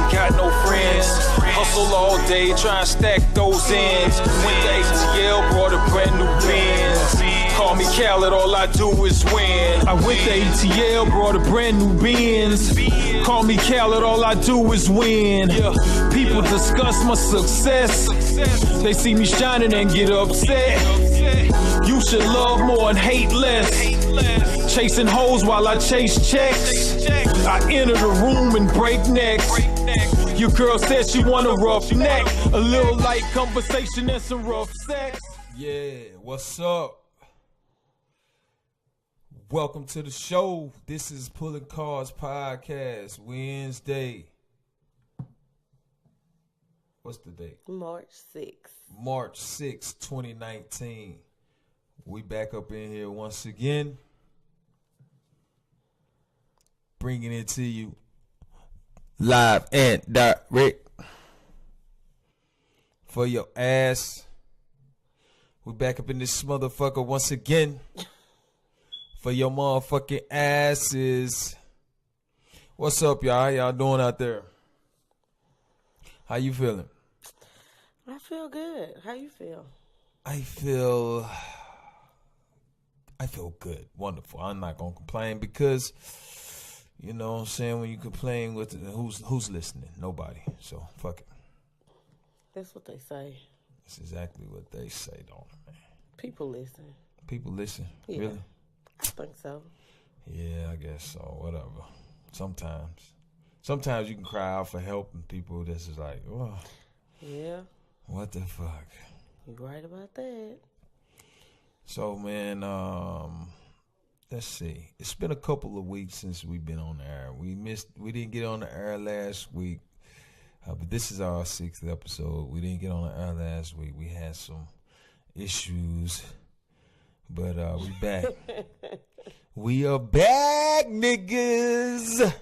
ain't got no friends. Hustle all day, try and stack those ends. Went to ATL, brought a brand new Benz. Call me Khaled, all I do is win. I went to ATL, brought a brand new Benz. Call me Khaled, all I do is win. People discuss my success. They see me shining and get upset. You should love more and hate less. Chasing hoes while I chase checks. I enter the room and break necks. Your girl said she want a rough neck. A little light conversation and some rough sex. Yeah, what's up? Welcome to the show. This is Pulling Cards Podcast, Wednesday. What's the date? March 6th. March 6th, 2019. We back up in here once again. Bringing it to you live and direct for your ass. We back up in this motherfucker once again for your motherfucking asses. What's up, y'all? How y'all doing out there? How you feeling? I feel good. How you feel? I feel good. Wonderful. I'm not gonna complain because you know what I'm saying, when you complain with who's listening? Nobody. So fuck it. That's what they say. That's exactly what they say, don't it, man? People listen. People listen? Yeah. Really? I think so. Yeah, I guess so. Whatever. Sometimes you can cry out for help and people that's just like, oh, yeah. What the fuck? You're right about that. So, man, let's see. It's been a couple of weeks since we've been on the air. We didn't get on the air last week, but this is our 6th episode. We didn't get on the air last week. We had some issues, but we back. We are back, niggas.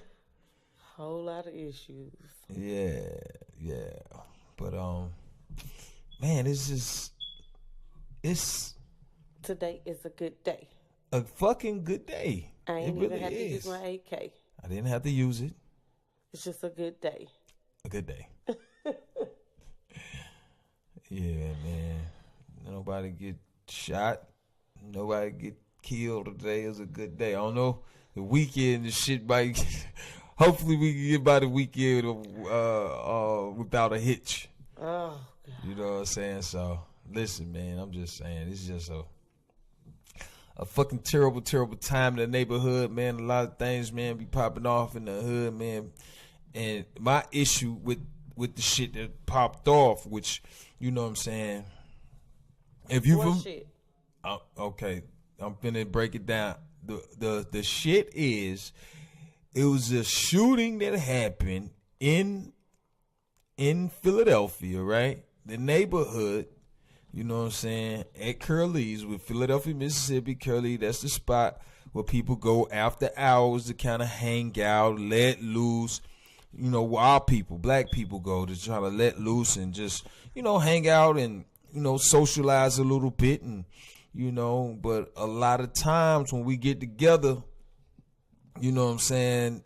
Whole lot of issues. Yeah. But man, it's today is a good day. A fucking good day. I ain't even had to use my AK. I didn't have to use it. It's just a good day. A good day. Yeah, man. Nobody get shot. Nobody get killed today. It was a good day. I don't know. The weekend, the shit might. Hopefully we can get by the weekend without a hitch. Oh, God. You know what I'm saying? So, listen, man. I'm just saying. It's just a fucking terrible, terrible time in the neighborhood, man. A lot of things, man, be popping off in the hood, man. And my issue with the shit that popped off, which, you know what I'm saying? If you what shit? Okay, I'm finna break it down. The shit is, it was a shooting that happened in Philadelphia, right? The neighborhood. You know what I'm saying? At Curlee's with Philadelphia, Mississippi. Kerli, that's the spot where people go after hours to kind of hang out, let loose. You know, where our people, black people, go to try to let loose and just, you know, hang out and, you know, socialize a little bit. And, you know, but a lot of times when we get together, you know what I'm saying,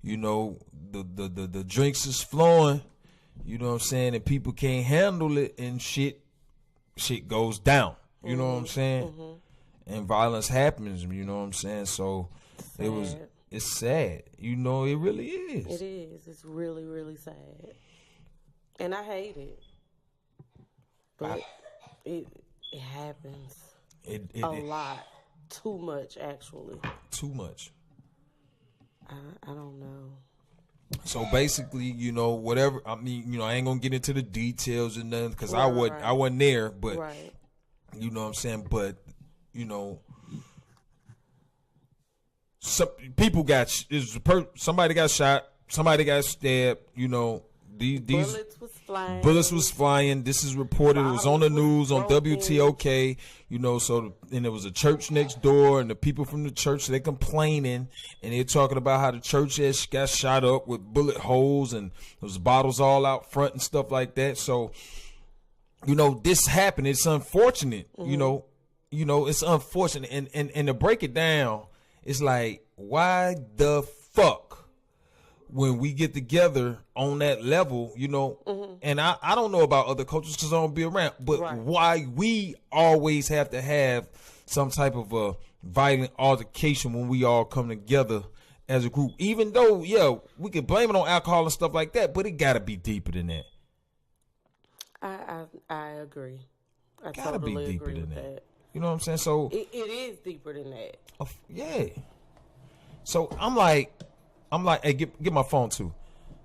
you know, the drinks is flowing, you know what I'm saying, and people can't handle it and shit goes down. You know what I'm saying? Mm-hmm. And violence happens, you know what I'm saying? So it's sad. You know, it really is. It is. It's really, really sad. And I hate it. But it happens. It a lot. Too much, actually. Too much. I don't know. So basically, you know, whatever. I mean, you know, I ain't gonna get into the details and nothing because I wasn't there. But you know what I'm saying. But you know, some people got somebody got shot, somebody got stabbed. You know, these bullets was flying. This is reported. It was on the news on WTOK. You know, so and there was a church next door, and the people from the church, they're complaining, and they're talking about how the church got shot up with bullet holes, and there was bottles all out front and stuff like that. So, you know, this happened. It's unfortunate. Mm-hmm. You know, it's unfortunate. And to break it down, it's like, why the fuck when we get together on that level, you know, and I don't know about other cultures because I don't be around, but why we always have to have some type of a violent altercation when we all come together as a group, even though, yeah, we can blame it on alcohol and stuff like that, but it got to be deeper than that. I agree. I Gotta totally be deeper agree than with that. that. You know what I'm saying? So it is deeper than that. Yeah. So I'm like, hey, get my phone too.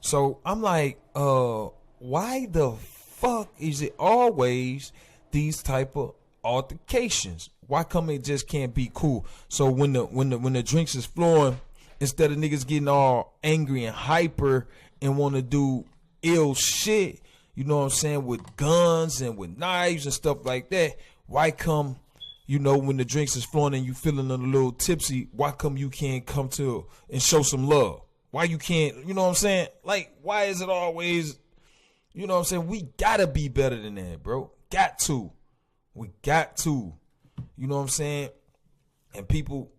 So I'm like, why the fuck is it always these type of altercations? Why come it just can't be cool? So when the drinks is flowing, instead of niggas getting all angry and hyper and want to do ill shit, you know what I'm saying, with guns and with knives and stuff like that, why come, you know, when the drinks is flowing and you feeling a little tipsy, why come you can't come to and show some love? Why you can't, you know what I'm saying? Like, why is it always, you know what I'm saying? We gotta be better than that, bro. Got to. We got to. You know what I'm saying? And people,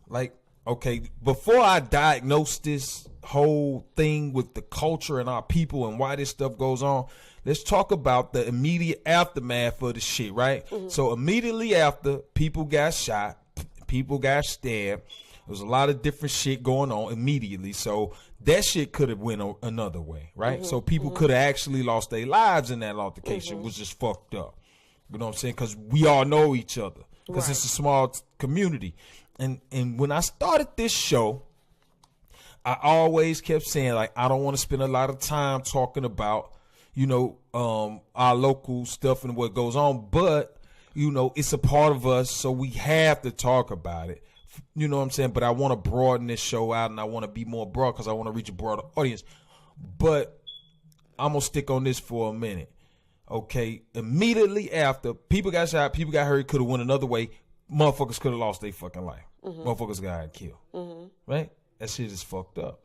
like, okay, before I diagnose this whole thing with the culture and our people and why this stuff goes on, let's talk about the immediate aftermath of the shit, right? So immediately after, people got shot, people got stabbed. There was a lot of different shit going on immediately. So that shit could have went another way, right? So people could have actually lost their lives in that altercation, which is fucked up. You know what I'm saying? Because we all know each other. Because it's a small community. And when I started this show, I always kept saying, like, I don't want to spend a lot of time talking about, you know, our local stuff and what goes on. But, you know, it's a part of us, so we have to talk about it. You know what I'm saying? But I want to broaden this show out, and I want to be more broad because I want to reach a broader audience. But I'm going to stick on this for a minute. Okay, immediately after, people got shot, people got hurt, could have went another way. Motherfuckers could have lost their fucking life. Motherfuckers got killed. Right? That shit is fucked up.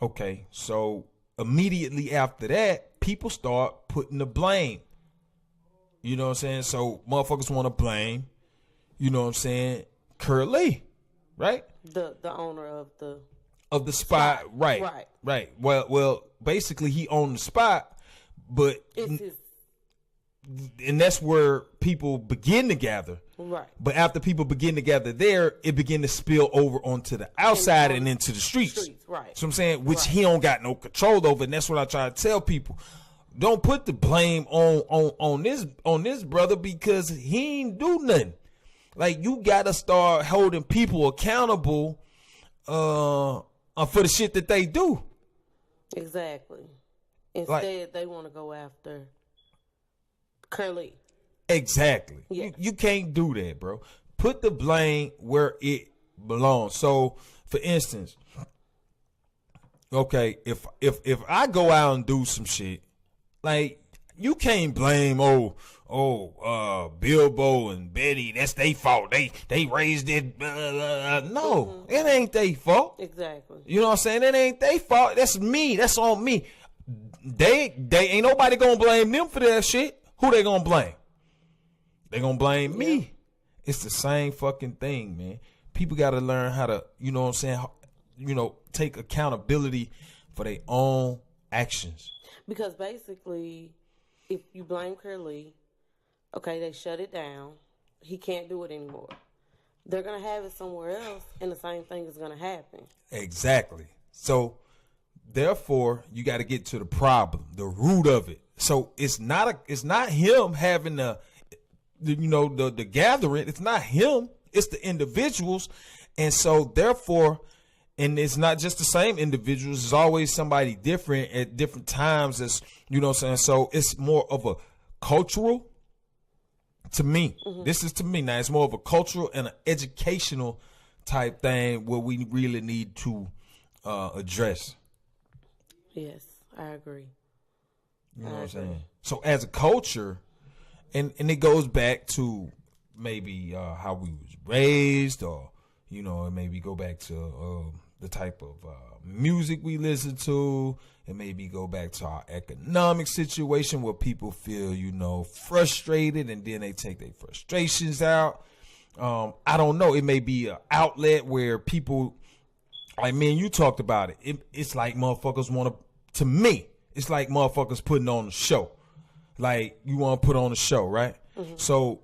Okay, so immediately after that, people start putting the blame. You know what I'm saying? So motherfuckers want to blame, you know what I'm saying, Curlee, right? The owner of the spot. Right. Well, basically he owned the spot, but and that's where people begin to gather. Right. But after people begin to gather there, it begin to spill over onto the outside and into the streets. Right. So I'm saying, which he don't got no control over, and that's what I try to tell people. Don't put the blame on this brother because he ain't do nothing. Like, you gotta start holding people accountable for the shit that they do. Exactly. Instead, they want to go after Kerli. Exactly. Yeah. You can't do that, bro. Put the blame where it belongs. So, for instance, okay, if I go out and do some shit, like, you can't blame Bilbo and Betty, that's their fault. They raised it. No, it ain't their fault. Exactly. You know what I'm saying? It ain't their fault. That's me. That's on me. They ain't nobody gonna blame them for that shit. Who they gonna blame? They gonna blame me. It's the same fucking thing, man. People gotta learn how to, you know what I'm saying, you know, take accountability for their own actions. Because basically, if you blame Curlee, okay, they shut it down. He can't do it anymore. They're going to have it somewhere else, and the same thing is going to happen. Exactly. So, therefore, you got to get to the problem, the root of it. So, it's not him having the gathering. It's not him. It's the individuals. And so, therefore, and it's not just the same individuals. It's always somebody different at different times. As you know what I'm saying? So it's more of a cultural, to me. This is to me now. It's more of a cultural and an educational type thing where we really need to address. Yes, I agree. You know what I'm saying? So as a culture, and it goes back to maybe how we was raised, or, you know, and maybe go back to the type of music we listen to, and maybe go back to our economic situation where people feel, you know, frustrated, and then they take their frustrations out. I don't know. It may be an outlet where people, like me and you talked about it. It's like motherfuckers want to me, it's like motherfuckers putting on a show. Like you want to put on a show, right? Mm-hmm. So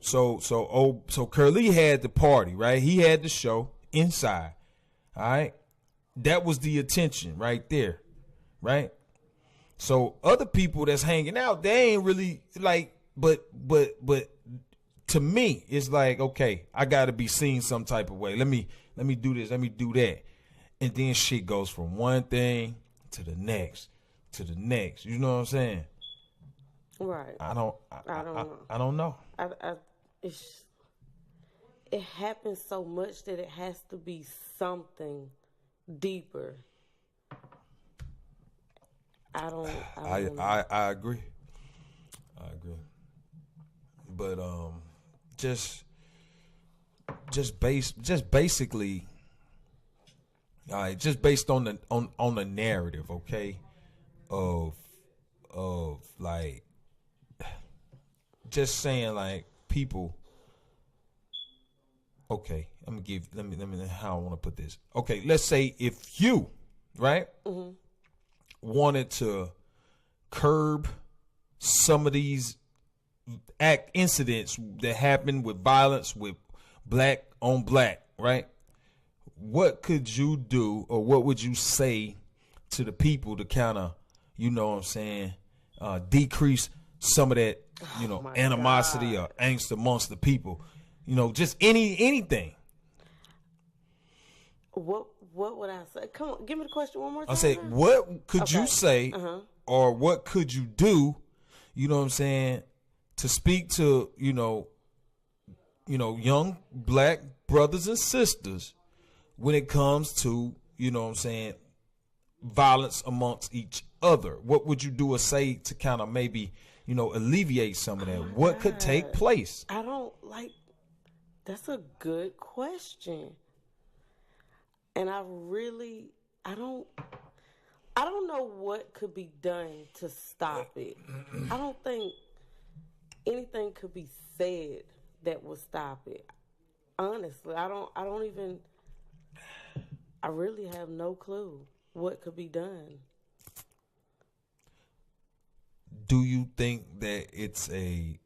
Curlee had the party, right? He had the show inside. All right. That was the attention right there. Right. So other people that's hanging out, they ain't really like, but to me, it's like, okay, I gotta be seen some type of way. Let me do this, let me do that. And then shit goes from one thing to the next. You know what I'm saying? Right. I don't know. It happens so much that it has to be something deeper. I agree. But just basically, all right, just based on the narrative, okay, of like, just saying like people. Okay, let me how I want to put this. Okay, let's say if you, right, mm-hmm. wanted to curb some of these incidents that happen with violence with black on black, right? What could you do, or what would you say to the people to kind of, you know what I'm saying, decrease some of that, you know, animosity God. Or angst amongst the people? You know, just anything. What would I say? Come on, give me the question one more time. I say, what could you say, or what could you do? You know what I'm saying, to speak to you know, young black brothers and sisters when it comes to, you know what I'm saying, violence amongst each other. What would you do or say to kind of maybe, you know, alleviate some of that? What could take place? I don't like. That's a good question. And I don't know what could be done to stop it. I don't think anything could be said that would stop it. Honestly, I really have no clue what could be done. Do you think that it's a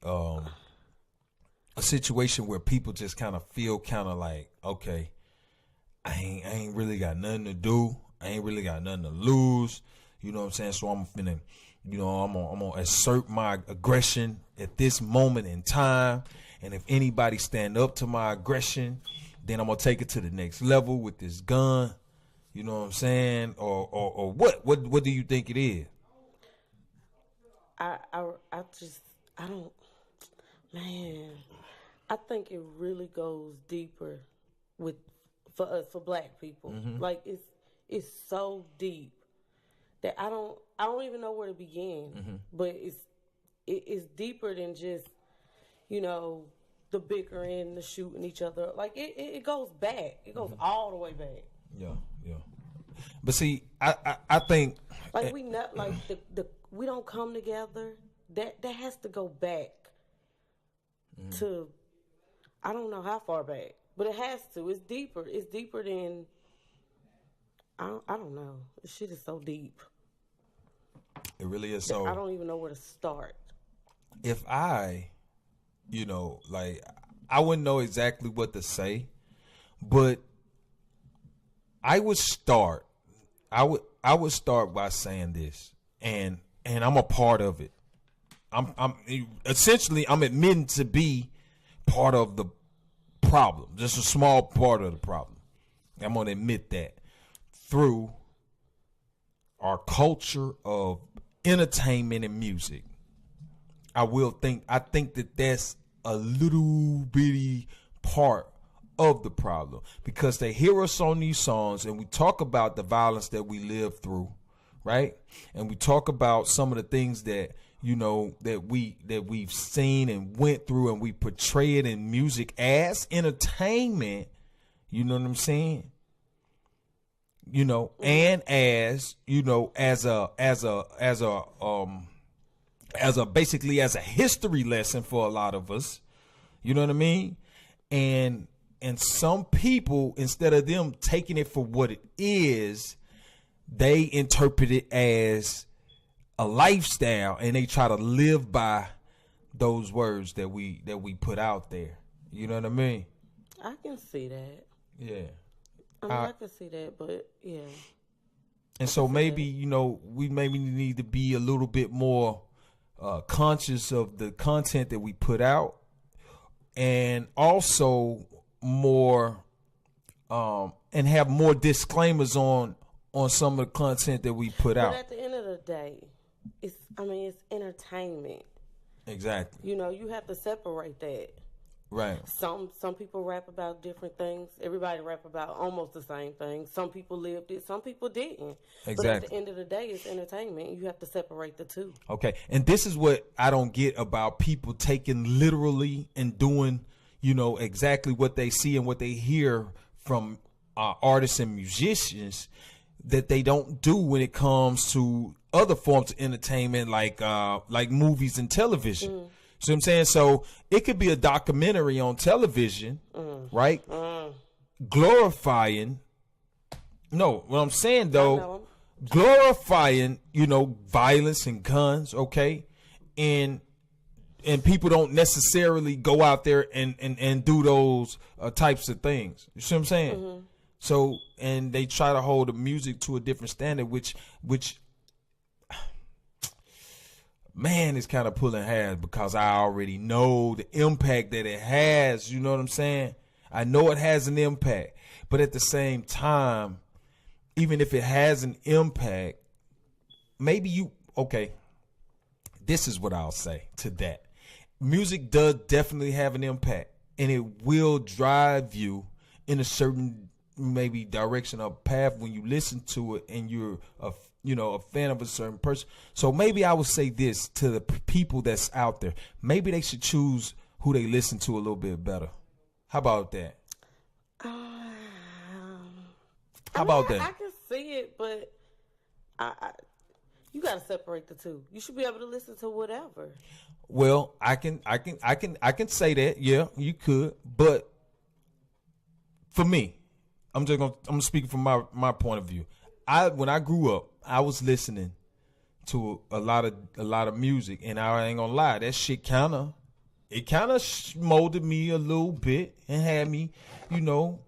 situation where people just kind of feel kind of like, okay, I ain't really got nothing to do. I ain't really got nothing to lose. You know what I'm saying? So I'm finna, you know, I'm gonna assert my aggression at this moment in time. And if anybody stand up to my aggression, then I'm gonna take it to the next level with this gun. You know what I'm saying? Or what? What do you think it is? I think it really goes deeper for us, for black people. Mm-hmm. Like it's so deep that I don't even know where to begin. Mm-hmm. But it's deeper than just, you know, the bickering, the shooting each other. Like it goes back. It goes mm-hmm. all the way back. Yeah. But see, I think like we not like we don't come together. That has to go back to, I don't know how far back, but it has to. It's deeper. It's deeper than, I don't know. This shit is so deep. It really is. So I don't even know where to start. If I, you know, like, I wouldn't know exactly what to say, but I would start by saying this, and I'm a part of it. I'm essentially admitting to be part of the problem, just a small part of the problem. I'm gonna admit that through our culture of entertainment and music. I think that that's a little bitty part of the problem, because they hear us on these songs and we talk about the violence that we live through, right? And we talk about some of the things that, you know, that we've seen and went through, and we portray it in music as entertainment. You know what I'm saying? You know, and as, you know, as a basically as a history lesson for a lot of us. You know what I mean? And some people, instead of them taking it for what it is, they interpret it as a lifestyle, and they try to live by those words that we put out there. You know what I mean? I can see that. Yeah. I can see that, but yeah. And so maybe, you know, we maybe need to be a little bit more conscious of the content that we put out, and also more and have more disclaimers on some of the content that we put out. But at the end of the day, it's entertainment. Exactly. You know, you have to separate that. Right. Some people rap about different things. Everybody rap about almost the same thing. Some people lived it, some people didn't. Exactly. But at the end of the day, it's entertainment. You have to separate the two. Okay. And this is what I don't get about people taking literally and doing, you know, exactly what they see and what they hear from artists and musicians that they don't do when it comes to other forms of entertainment, like movies and television. See what I'm saying? So it could be a documentary on television, right? Glorifying. No, what I'm saying though, glorifying, you know, violence and guns, okay? And people don't necessarily go out there and do those types of things. You see what I'm saying? So, and they try to hold the music to a different standard, which man, is kind of pulling hairs, because I already know the impact that it has. You know what I'm saying? I know it has an impact, but at the same time, even if it has an impact, maybe okay, this is what I'll say to that. Music does definitely have an impact, and it will drive you in a certain maybe direction or path when you listen to it and you're a fan of a certain person. So maybe I would say this to the people that's out there. Maybe they should choose who they listen to a little bit better. How about that? How about that? I can see it, but you got to separate the two. You should be able to listen to whatever. Well, I can say that. Yeah, you could, but for me, I'm speaking from my point of view. When I grew up, I was listening to a lot of music, and I ain't gonna lie, that shit kind of molded me a little bit and had me, you know,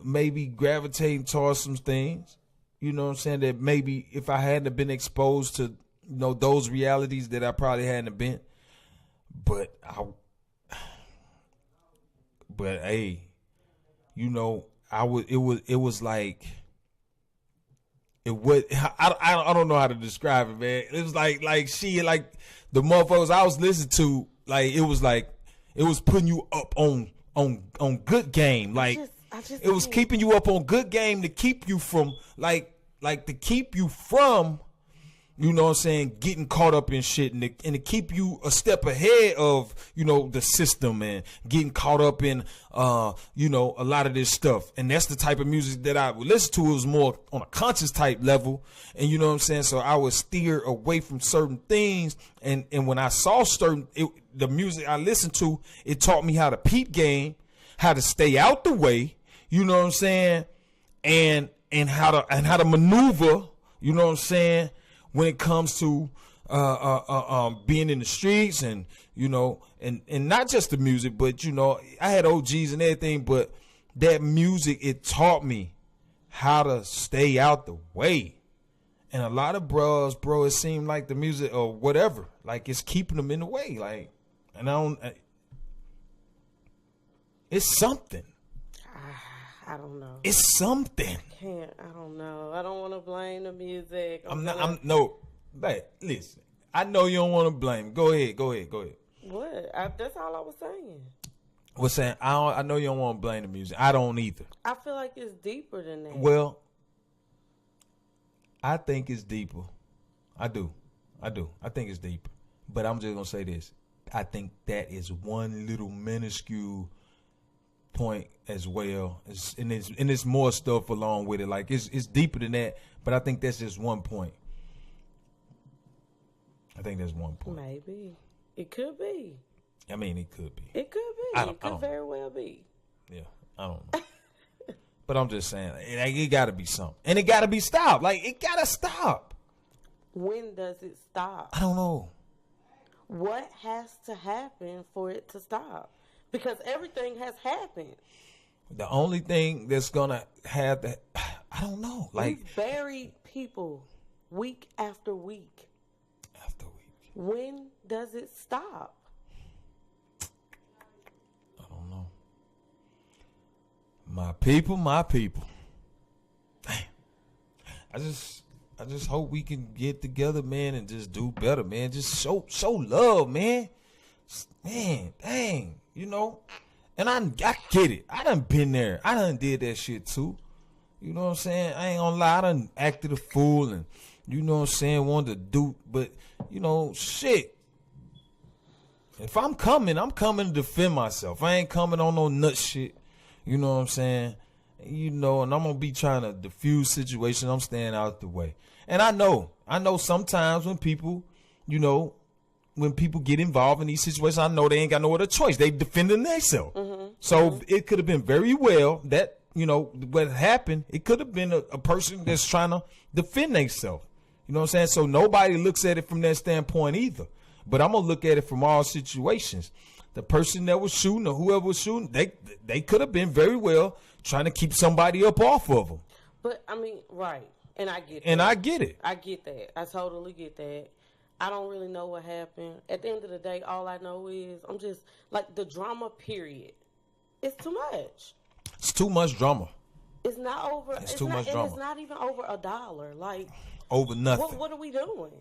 maybe gravitating towards some things. You know what I'm saying? That maybe if I hadn't been exposed to, you know, those realities, that I probably hadn't been. But hey, you know, it was like. I don't know how to describe it, man. It was like the motherfuckers I was listening to, it was putting you up on good game. It was keeping you up on good game to keep you from you know what I'm saying, getting caught up in shit, and to keep you a step ahead of, you know, the system, and getting caught up in, you know, a lot of this stuff. And that's the type of music that I would listen to. It was more on a conscious type level. And you know what I'm saying? So I would steer away from certain things. And when I saw the music I listened to, it taught me how to peep game, how to stay out the way, you know what I'm saying? And how to maneuver, you know what I'm saying? When it comes to being in the streets, and you know, and not just the music, but you know, I had OGs and everything, but that music, it taught me how to stay out the way. And a lot of bro, it seemed like the music or whatever, like it's keeping them in the way, it's something. I don't know. It's something. I don't know. I don't want to blame the music. Listen. I know you don't want to blame. Go ahead. What? That's all I was saying. Was saying I know you don't want to blame the music. I don't either. I feel like it's deeper than that. Well, I think it's deeper. I do. I think it's deeper. But I'm just gonna say this. I think that is one little minuscule point as well, and it's more stuff along with it. Like it's deeper than that, but I think that's just one point. I think that's one point. Maybe it could be. I mean, it could be. It could be. It could very well be. Yeah, I don't know. But I'm just saying, it got to be something. And it got to be stopped. Like, it got to stop. When does it stop? I don't know. What has to happen for it to stop? Because everything has happened. The only thing that's going to have that, I don't know. Like, we've buried people week after week. After week. When does it stop? I don't know. My people. Damn. I just hope we can get together, man, and just do better, man. Just show love, man. Man, dang, you know. And I get it. I done been there. I done did that shit too. You know what I'm saying? I ain't gonna lie. I done acted a fool and, you know what I'm saying, wanted to do. But, you know, shit. If I'm coming to defend myself. I ain't coming on no nut shit. You know what I'm saying? You know, and I'm going to be trying to diffuse situations. I'm staying out the way. And I know sometimes when people, you know, when people get involved in these situations, I know they ain't got no other choice. They defending themselves. Mm-hmm. So it could have been very well that, you know, what happened, it could have been a person that's trying to defend themselves. You know what I'm saying? So nobody looks at it from that standpoint either. But I'm going to look at it from all situations. The person that was shooting or whoever was shooting, they could have been very well trying to keep somebody up off of them. But, I mean, right. And I get that. And I get it. I get that. I totally get that. I don't really know what happened. At the end of the day, all I know is I'm just, like, the drama, period. It's too much. It's too much drama. It's not over. It's too much drama. And it's not even over $1. Like, over nothing. What are we doing?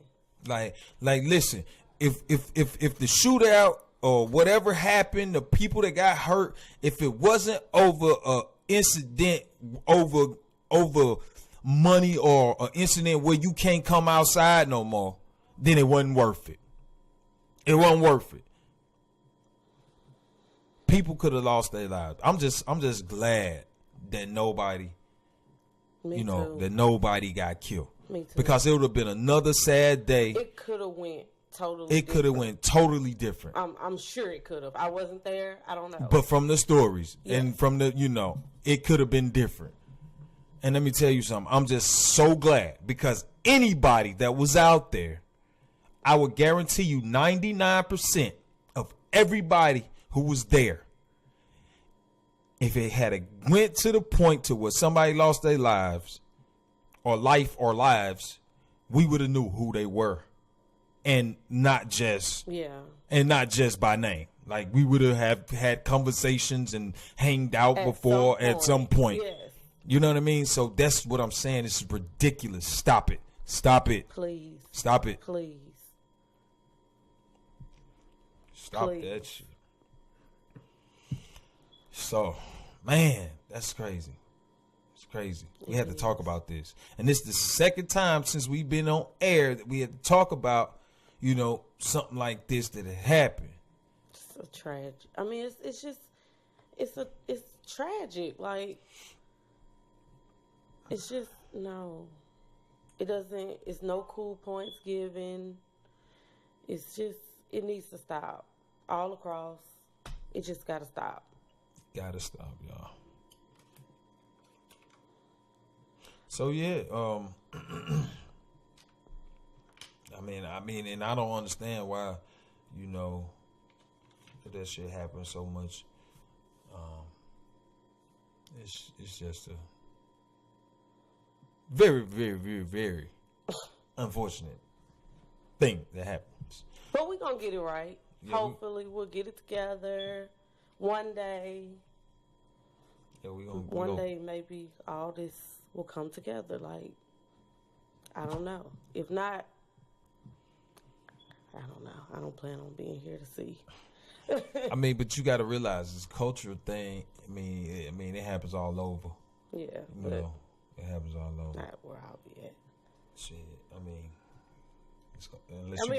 Like, listen, if the shootout or whatever happened, the people that got hurt, if it wasn't over a incident over money or an incident where you can't come outside no more, then it wasn't worth it. It wasn't worth it. People could have lost their lives. I'm just glad that nobody, that nobody got killed. Me too. Because it would have been another sad day. It could have went totally. It could have went totally different. I'm sure it could have. I wasn't there. I don't know. But from the stories and from the, it could have been different. And let me tell you something. I'm just so glad because anybody that was out there, I would guarantee you 99% of everybody who was there, if it had went to the point to where somebody lost their lives or lives, we would have knew who they were. And not just by name. Like we would have had conversations and hanged out before at some point. Yes. You know what I mean? So that's what I'm saying. This is ridiculous. Stop it. Stop it. Please. Stop it. Please. Stop that shit. So, man, that's crazy. It's crazy. We had to talk about this. And this is the second time since we've been on air that we had to talk about, something like this that had happened. It's so tragic. I mean, it's tragic. Like, it's just, no. It's no cool points given. It's just, it needs to stop. All across. It just gotta stop. Gotta stop, y'all. So yeah, I mean, and I don't understand why, that shit happens so much. It's just a very, very, very, very unfortunate thing that happens. But we're gonna get it right. Yeah, hopefully we'll get it together one day. Yeah, one day maybe all this will come together. Like, I don't know. If not, I don't know. I don't plan on being here to see. I mean, but you got to realize this cultural thing. I mean, it happens all over. Yeah, it happens all over. Not where I'll be at. Shit, I mean,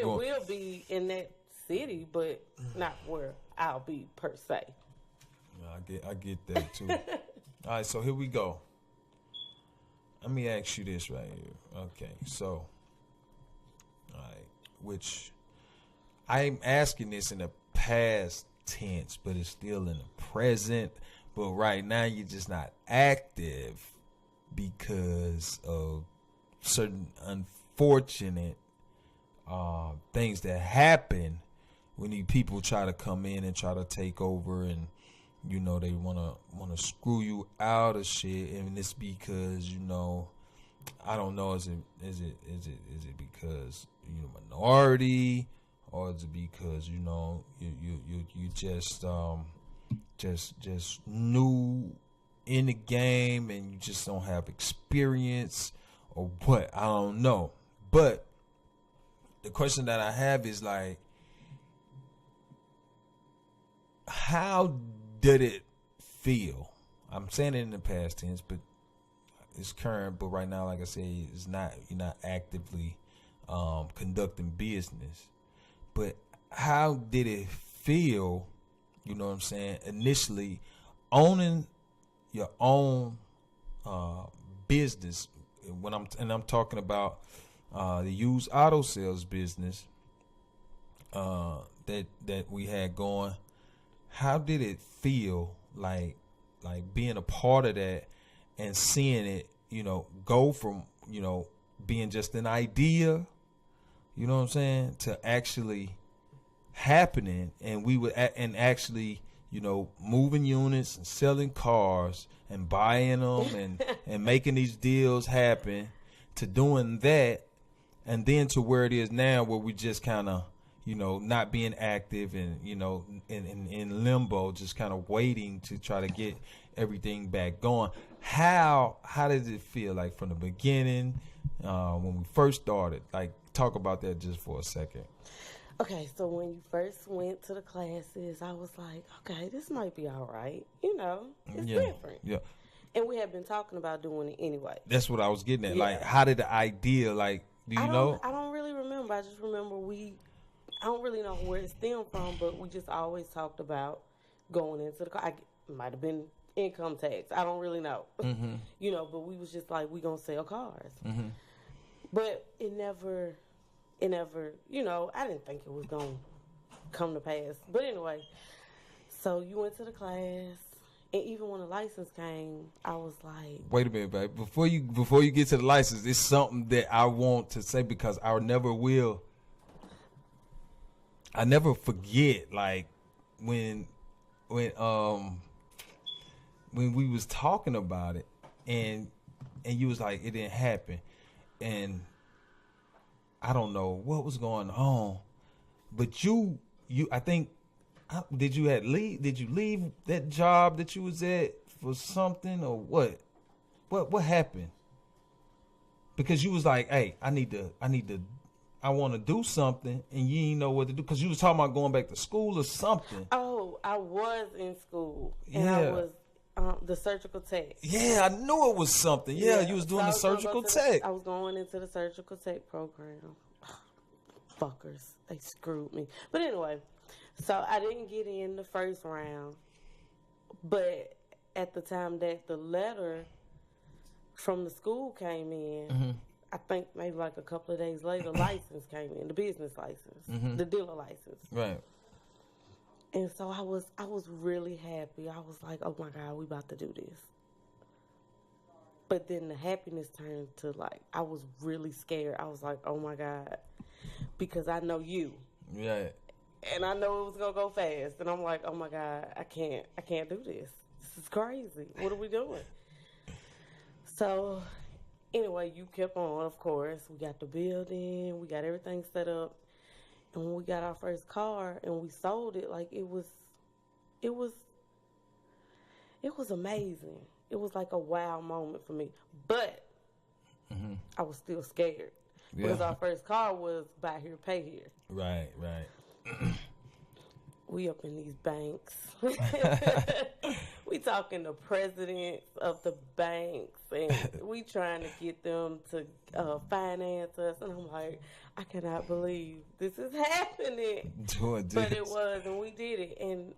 we'll be in that city, but not where I'll be per se. I get that too. All right, so here we go. Let me ask you this right here. Okay, so, all right, which I'm asking this in the past tense, but it's still in the present. But right now you're just not active because of certain unfortunate things that happen when these people try to come in and try to take over, and you know they wanna screw you out of shit, and it's because you know, I don't know, is it because you're a minority, or is it because you know you just new in the game and you just don't have experience, or what? I don't know. But the question that I have is like, how did it feel? I'm saying it in the past tense, but it's current. But right now, like I said, it's not. You're not actively conducting business. But how did it feel? You know what I'm saying? Initially, owning your own business. When I'm talking about the used auto sales business that we had going. How did it feel like being a part of that and seeing it, you know, go from, you know, being just an idea, you know what I'm saying, to actually happening, and we would and actually, you know, moving units and selling cars and buying them and making these deals happen, to doing that, and then to where it is now, where we just kind of, you know, not being active and, you know, in limbo, just kind of waiting to try to get everything back going. How did it feel like from the beginning, when we first started? Like, talk about that just for a second. Okay, so when you first went to the classes, I was like, okay, this might be all right. You know, it's different. Yeah. And we had been talking about doing it anyway. That's what I was getting at. Yeah. Like, how did the idea, like, do you know? I don't really remember. I just remember I don't really know where it stemmed from, but we just always talked about going into the car. It might have been income tax. I don't really know. Mm-hmm. You know, but we was just like, we gonna sell cars. Mm-hmm. But it never, you know, I didn't think it was gonna come to pass. But anyway, so you went to the class, and even when the license came, I was like, wait a minute, babe. Before you get to the license, it's something that I want to say, because I never forget, like, when we was talking about it, and you was like, it didn't happen, and I don't know what was going on, but you I think, did you leave that job that you was at for something, or what happened? Because you was like, hey, I want to do something, and you didn't know what to do, because you was talking about going back to school or something. Oh, I was in school, and I was the surgical tech. Yeah, I knew it was something. Yeah, you was doing the surgical tech. I was going into the surgical tech program. Fuckers, they screwed me. But anyway, so I didn't get in the first round, but at the time that the letter from the school came in, Mm-hmm. I think maybe like a couple of days later, license came in, the business license, Mm-hmm. the dealer license. Right. And so I was really happy. I was like, oh my God, we about to do this. But then the happiness turned to, like, I was really scared. I was like, oh my God, because I know you. Yeah. And I know it was gonna go fast. And I'm like, oh my God, I can't do this. This is crazy. What are we doing? So anyway, you kept on, of course. We got the building, we got everything set up. And when we got our first car and we sold it, like, it was amazing. It was like a wow moment for me. But Mm-hmm. I was still scared. Yeah. Because our first car was buy here, pay here. Right. We up in these banks. We talking to presidents of the banks, and we trying to get them to finance us. And I'm like, I cannot believe this is happening. Doing this. But it was, and we did it. And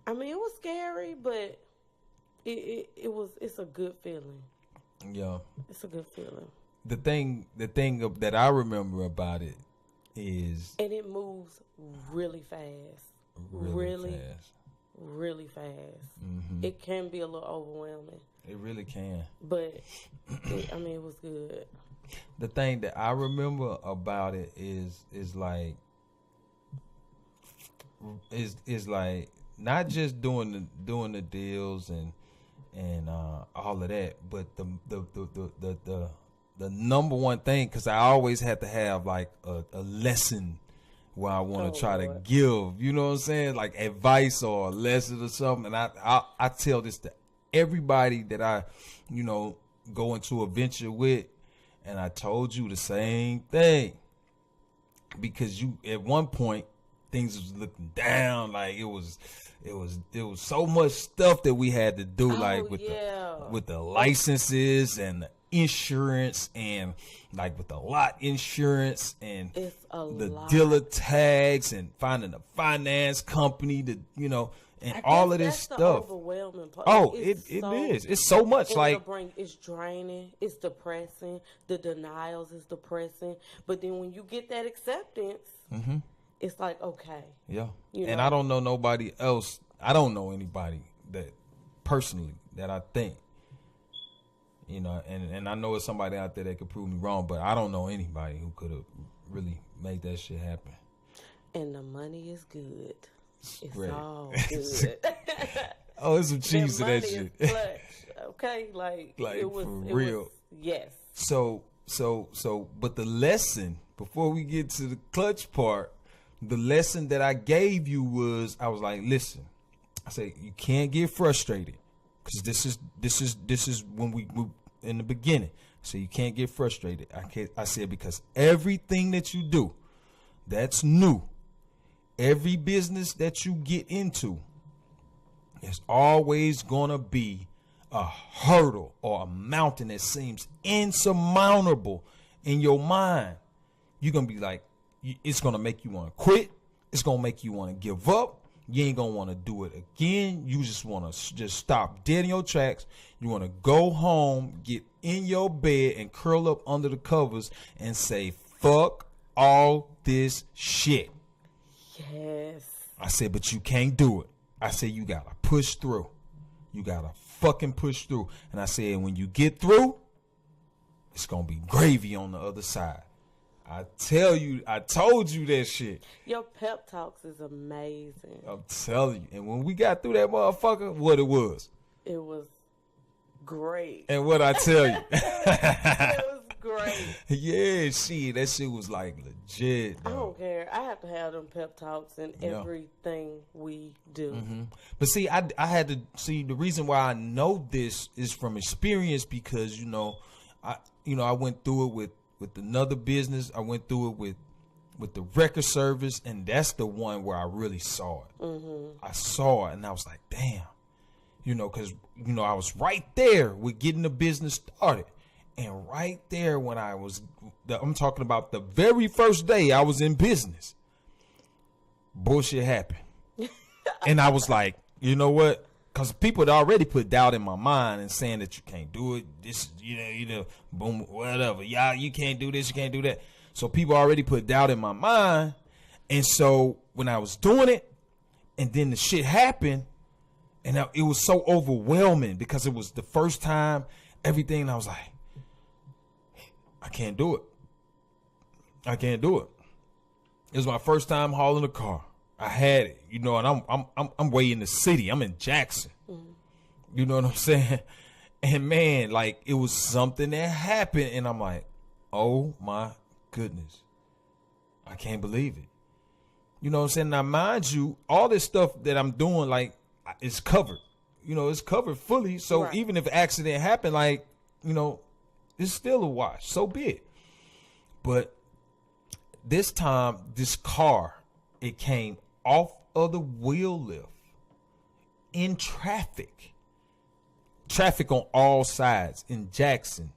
I mean, it was scary, but it's a good feeling. Yeah. It's a good feeling. The thing that I remember about it is, And it moves really fast. really fast. really fast. It can be a little overwhelming. It really can. But, it was good. The thing that I remember about it is like not just doing the deals and all of that, but the number one thing, because I always had to have like a lesson where I want to try to give, you know what I'm saying, like advice or a lesson or something. And I tell this to everybody that I, go into a venture with, and I told you the same thing, because you at one point things was looking down, like it was so much stuff that we had to do, with the licenses and the insurance, and like with the lot insurance and the dealer tags and finding a finance company to, and all of this stuff. Overwhelming part. Oh, it is. It's so much. Like, it's draining. It's depressing. The denials is depressing. But then when you get that acceptance, it's like, okay. Yeah. And I don't know nobody else. I don't know anybody that personally that I think, and I know it's somebody out there that could prove me wrong, but I don't know anybody who could have really made that shit happen. And the money is good. It's great. all good. Oh, there's some cheese to that shit. Okay, like it was for real. Yes. So, but the lesson, before we get to the clutch part, the lesson that I gave you was, I was like, listen, I said, you can't get frustrated, because this is when we in the beginning. So you can't get frustrated. I said, because everything that you do that's new, every business that you get into, is always gonna be a hurdle or a mountain that seems insurmountable in your mind. You're gonna be like, it's gonna make you want to quit. It's gonna make you want to give up. You ain't gonna want to do it again. You just want to just stop dead in your tracks. You want to go home, get in your bed, and curl up under the covers and say, fuck all this shit. Yes. I said, but you can't do it. I said, you gotta push through. You gotta fucking push through. And I said, when you get through, it's gonna be gravy on the other side. I told you that shit. Your pep talks is amazing. I'm telling you. And when we got through that motherfucker, what it was great. And what I tell you. It was great. Yeah, that shit was like legit. Though. I don't care. I have to have them pep talks in everything we do. But see, I had to see, the reason why I know this is from experience, because I went through it with another business. I went through it with the record service, and that's the one where I really saw it. I saw it, and I was like, damn, because I was right there with getting the business started. And right there when I'm talking about the very first day I was in business, bullshit happened. And I was like, you know what? Because people had already put doubt in my mind and saying that you can't do it. This, boom, whatever. Yeah, you can't do this, you can't do that. So people already put doubt in my mind. And so when I was doing it, and then the shit happened, and it was so overwhelming because it was the first time, everything, and I was like, I can't do it. I can't do it. It was my first time hauling a car. I had it, and I'm way in the city. I'm in Jackson. You know what I'm saying? And man, like, it was something that happened, and I'm like, oh my goodness, I can't believe it. You know what I'm saying? Now, mind you, all this stuff that I'm doing, like, it's covered. It's covered fully. So right. Even if an accident happened, like, it's still a wash. So be it. But this time, this car, it came off of the wheel lift in traffic on all sides in Jackson.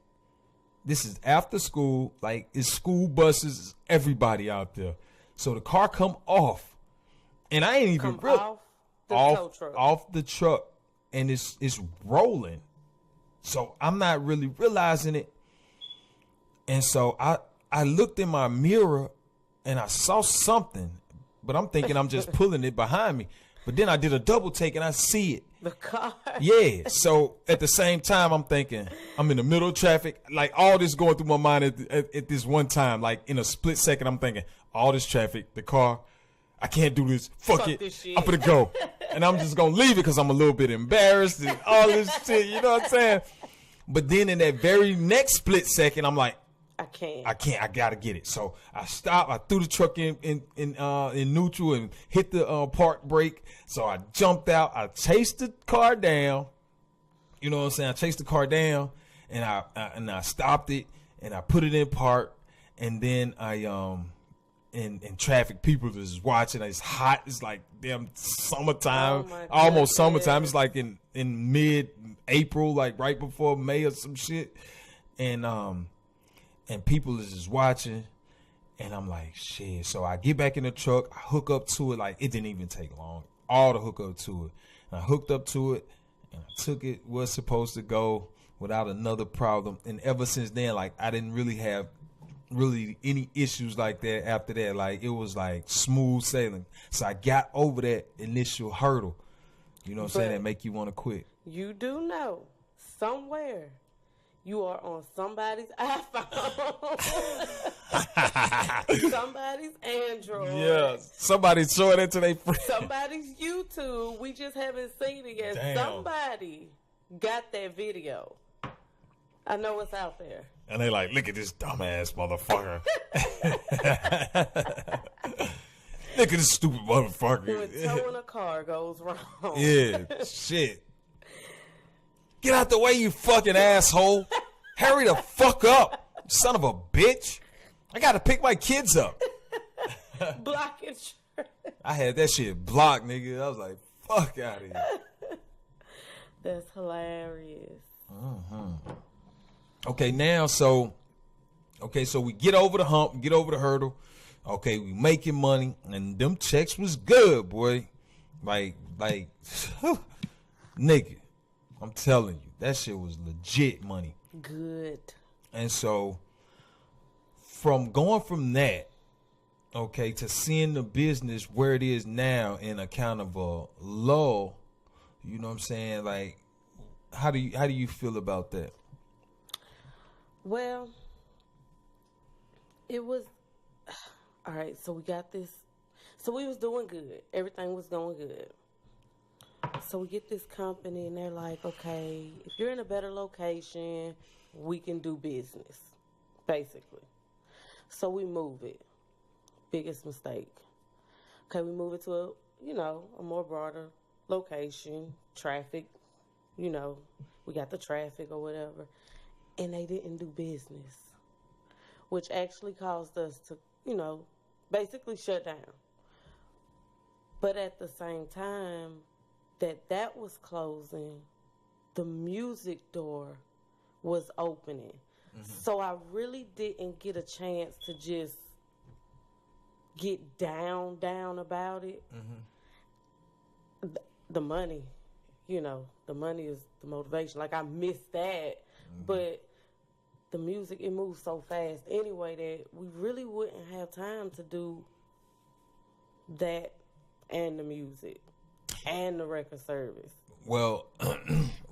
This is after school, like, it's school buses, everybody out there. So the car come off, and I ain't even off the truck, and it's rolling. So I'm not really realizing it. And so I looked in my mirror and I saw something, but I'm thinking I'm just pulling it behind me. But then I did a double take and I see it. The car. Yeah. So at the same time, I'm thinking I'm in the middle of traffic. Like all this going through my mind at this one time. Like in a split second, I'm thinking all this traffic, the car. I can't do this. Fuck it. This shit. I'm gonna go, and I'm just gonna leave it because I'm a little bit embarrassed and all this shit. You know what I'm saying? But then in that very next split second, I'm like, I can't. I gotta get it. So I stopped. I threw the truck in neutral and hit the park brake. So I jumped out. I chased the car down. You know what I'm saying? I chased the car down, and I stopped it, and I put it in park, and then I in traffic, people is watching. It's hot. It's like damn summertime, almost summertime. It's like in mid-April, like right before May or some shit, and people is just watching, and I'm like, shit. So I get back in the truck, I hook up to it. Like it didn't even take long, all to hook up to it. And I hooked up to it, and I took it where it's supposed to go without another problem. And ever since then, like I didn't really have any issues like that after that. Like it was like smooth sailing. So I got over that initial hurdle. You know what I'm saying? That make you want to quit. You do know somewhere you are on somebody's iPhone, somebody's Android. Yeah, somebody's showing it to their friends. Somebody's YouTube. We just haven't seen it yet. Damn. Somebody got that video. I know it's out there. And they like, look at this dumbass motherfucker. Look at this stupid motherfucker. When towing a car goes wrong. Yeah, shit. Get out the way, you fucking asshole. Hurry the fuck up, son of a bitch. I gotta pick my kids up. Block it. I had that shit blocked, nigga. I was like, fuck out of here. That's hilarious. Mm-hmm. Okay, so we get over the hump, get over the hurdle. Okay, we making money, and them checks was good, boy. Like, nigga, I'm telling you, that shit was legit money. Good. And so, from going from that, okay, to seeing the business where it is now in a kind of a lull, you know what I'm saying? Like, how do you feel about that? Well, it was all right. So we got this. So we was doing good. Everything was going good. So we get this company, and they're like, okay, if you're in a better location, we can do business, basically. So we move it. Biggest mistake. Okay, we move it to a more broader location, traffic, we got the traffic or whatever. And they didn't do business, which actually caused us to, basically shut down. But at the same time that was closing, the music door was opening. Mm-hmm. So I really didn't get a chance to just get down about it. Mm-hmm. The money, the money is the motivation. Like I missed that. But the music, it moves so fast anyway that we really wouldn't have time to do that and the music and the record service. Well,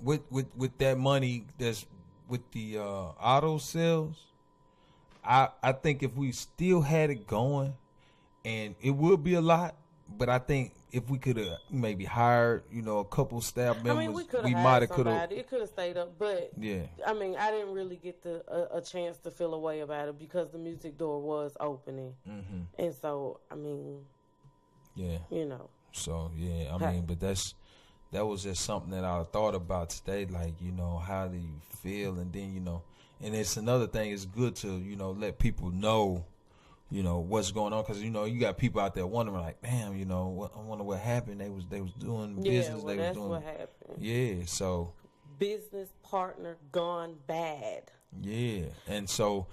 with that money that's with the auto sales, I think if we still had it going, and it would be a lot, but I think if we could have maybe hired, a couple staff members, we might have could have. It could have stayed up, but yeah. I didn't really get a chance to feel a way about it because the music door was opening, and so yeah, So yeah, but that was just something that I thought about today. Like, how do you feel, and then and it's another thing. It's good to let people know. What's going on, because you got people out there wondering like, damn, I wonder what happened. They was doing business. Well, that's what happened. Yeah, so business partner gone bad. Yeah, and so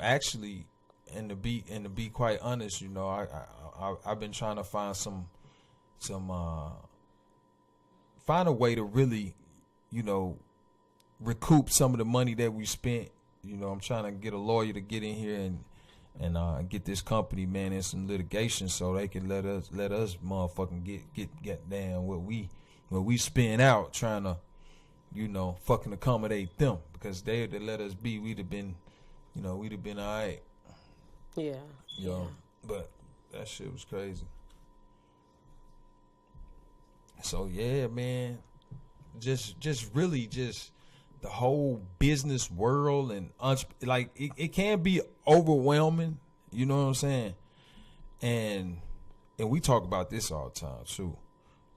actually, and to be quite honest, I've been trying to find find a way to really, recoup some of the money that we spent. I'm trying to get a lawyer to get in here and and get this company, man, in some litigation so they can let us motherfucking get down what we spin out trying to, fucking accommodate them, because they let us be. We'd have been all right. Yeah. But that shit was crazy. So yeah, man, just really just the whole business world and it can be overwhelming. You know what I'm saying? And we talk about this all the time too.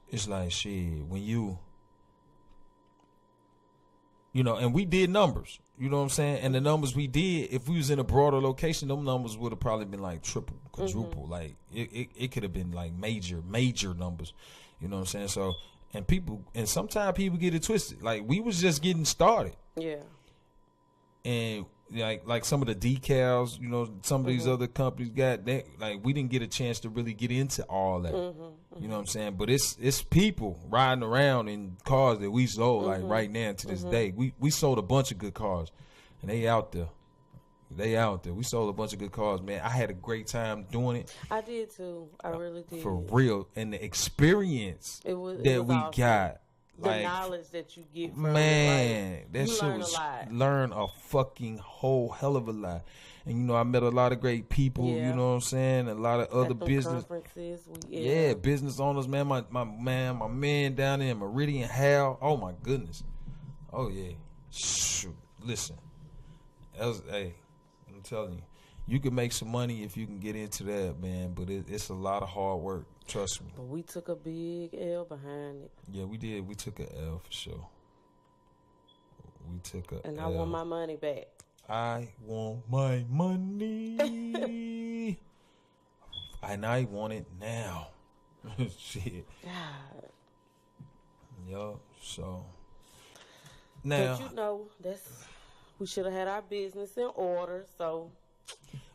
It's like shit when and we did numbers. You know what I'm saying? And the numbers we did, if we was in a broader location, them numbers would have probably been like triple, quadruple. Mm-hmm. Like it could have been like major numbers. You know what I'm saying? So, and sometimes people get it twisted. Like we was just getting started. Yeah. And like some of the decals, some of these other companies got that. Like we didn't get a chance to really get into all that. You know what I'm saying? But it's people riding around in cars that we sold like right now to this day. We sold a bunch of good cars, and they out there. We sold a bunch of good cars, man. I had a great time doing it. I did too. I really did. For real. And the experience we awesome. Got. The knowledge that you get from it, that shit was learn a fucking whole hell of a lot. And I met a lot of great people, you know what I'm saying? A lot of other business conferences. Business owners, man. My man down there in Meridian, Hal. Oh my goodness. Oh yeah. Shoot. Listen. I'm telling you, you can make some money if you can get into that, man. But it's a lot of hard work. Trust me. But we took a big L behind it. Yeah, we did. We took an L for sure. We took a And L. I want my money back. I want my money. And I want it now. Shit. God. Yo, so. Now. But we should have had our business in order, so.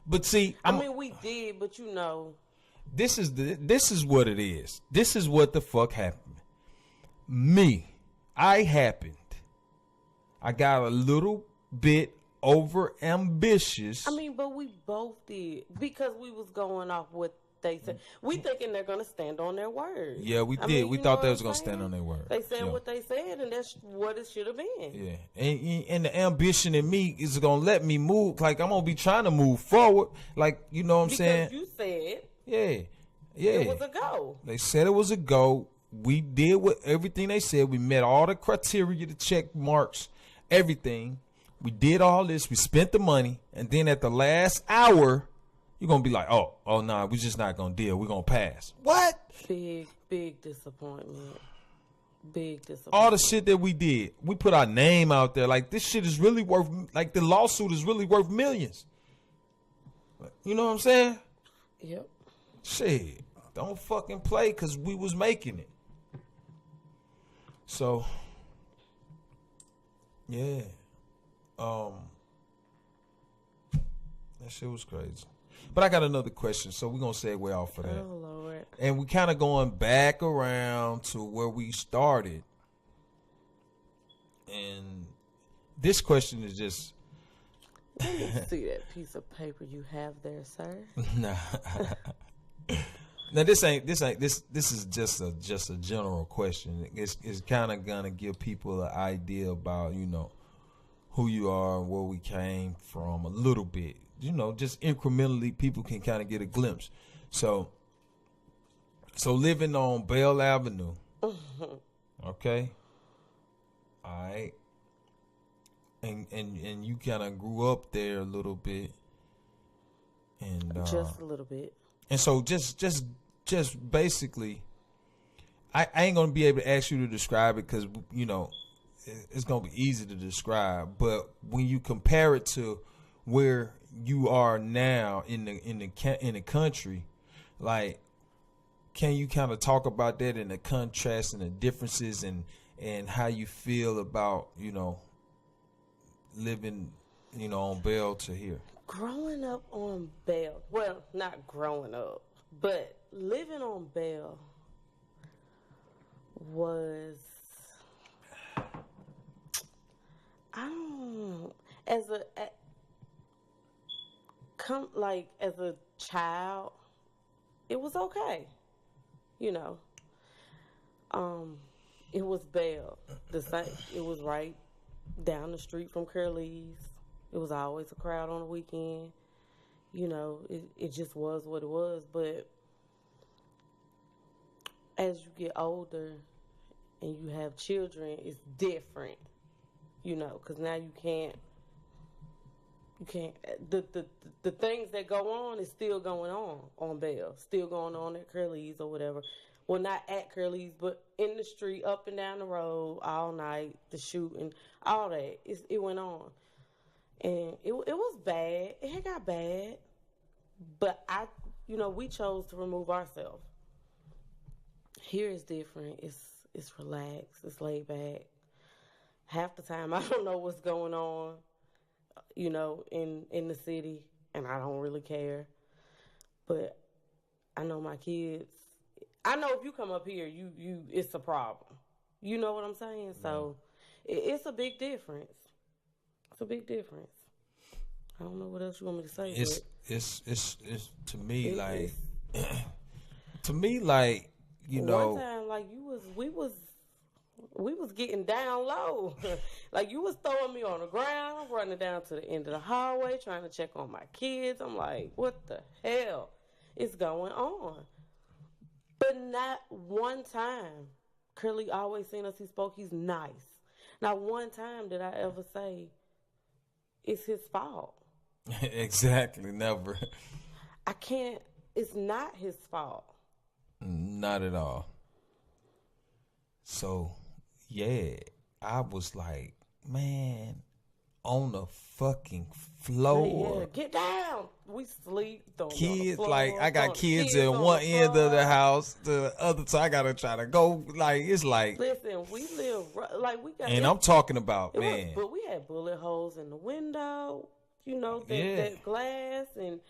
But see, we did, but this is what it is. This is what the fuck happened. I got a little bit over ambitious. But we both did, because we was going off what they said. We thinking they're gonna stand on their word. Yeah, we did. We thought they was gonna stand on their word. They said what they said, and that's what it should have been. Yeah, and the ambition in me is gonna let me move. Like I'm gonna be trying to move forward. Like you know what I'm saying? Because you said. Yeah. It was a go. They said it was a go. We did with everything they said. We met all the criteria, the check marks, everything. We did all this. We spent the money, and then at the last hour, you're gonna be like, oh, nah, we're just not gonna deal. We're gonna pass. What? Big disappointment. Big disappointment. All the shit that we did, we put our name out there. Like this shit is really worth. Like the lawsuit is really worth millions. You know what I'm saying? Yep. Shit, don't fucking play, because we was making it. So, yeah. That shit was crazy. But I got another question, so we're going to segue off of that. Oh, Lord. And we kind of going back around to where we started. And this question is just... Let me see that piece of paper you have there, sir. Nah. Now this is just a general question. It's kind of gonna give people an idea about who you are and where we came from a little bit. Just incrementally, people can kind of get a glimpse. So living on Bell Avenue, okay, all right, and you kind of grew up there a little bit, and just a little bit. And so just basically, I ain't gonna be able to ask you to describe it, because it's gonna be easy to describe. But when you compare it to where you are now in the country, like, can you kind of talk about that and the contrast and the differences and how you feel about living on Bell to here? Growing up on Bell, well, not growing up, but living on Bell was, as a child, it was okay. You know. It was Bell. It was right down the street from Curlee's. It was always a crowd on the weekend. You know, it just was what it was. But as you get older and you have children, it's different. You know, because now you can't. The things that go on is still going on Bell, still going on at Curlee's or whatever. Well, not at Curlee's, but in the street, up and down the road, all night, the shooting, all that. It went on. And it was bad. It had got bad. But we chose to remove ourselves. Here is different. It's relaxed. It's laid back. Half the time, I don't know what's going on, in the city, and I don't really care. But I know my kids. I know if you come up here, it's a problem. You know what I'm saying? So it's a big difference. It's a big difference. I don't know what else you want me to say. It's to me like to me like one time like we was getting down low. Like you was throwing me on the ground, running down to the end of the hallway, trying to check on my kids. I'm like, what the hell is going on? But not one time. Curlee always seen us. He spoke. He's nice. Not one time did I ever say it's his fault. Exactly. Never. I can't. It's not his fault. Not at all. So, yeah, I was like, man, on the fucking floor. Yeah, get down. We sleep. Kids, like I got kids at one end of the house, the other side I gotta try to go. Like it's like, listen, we live like we got. And I'm talking about but we had bullet holes in the window. That glass, and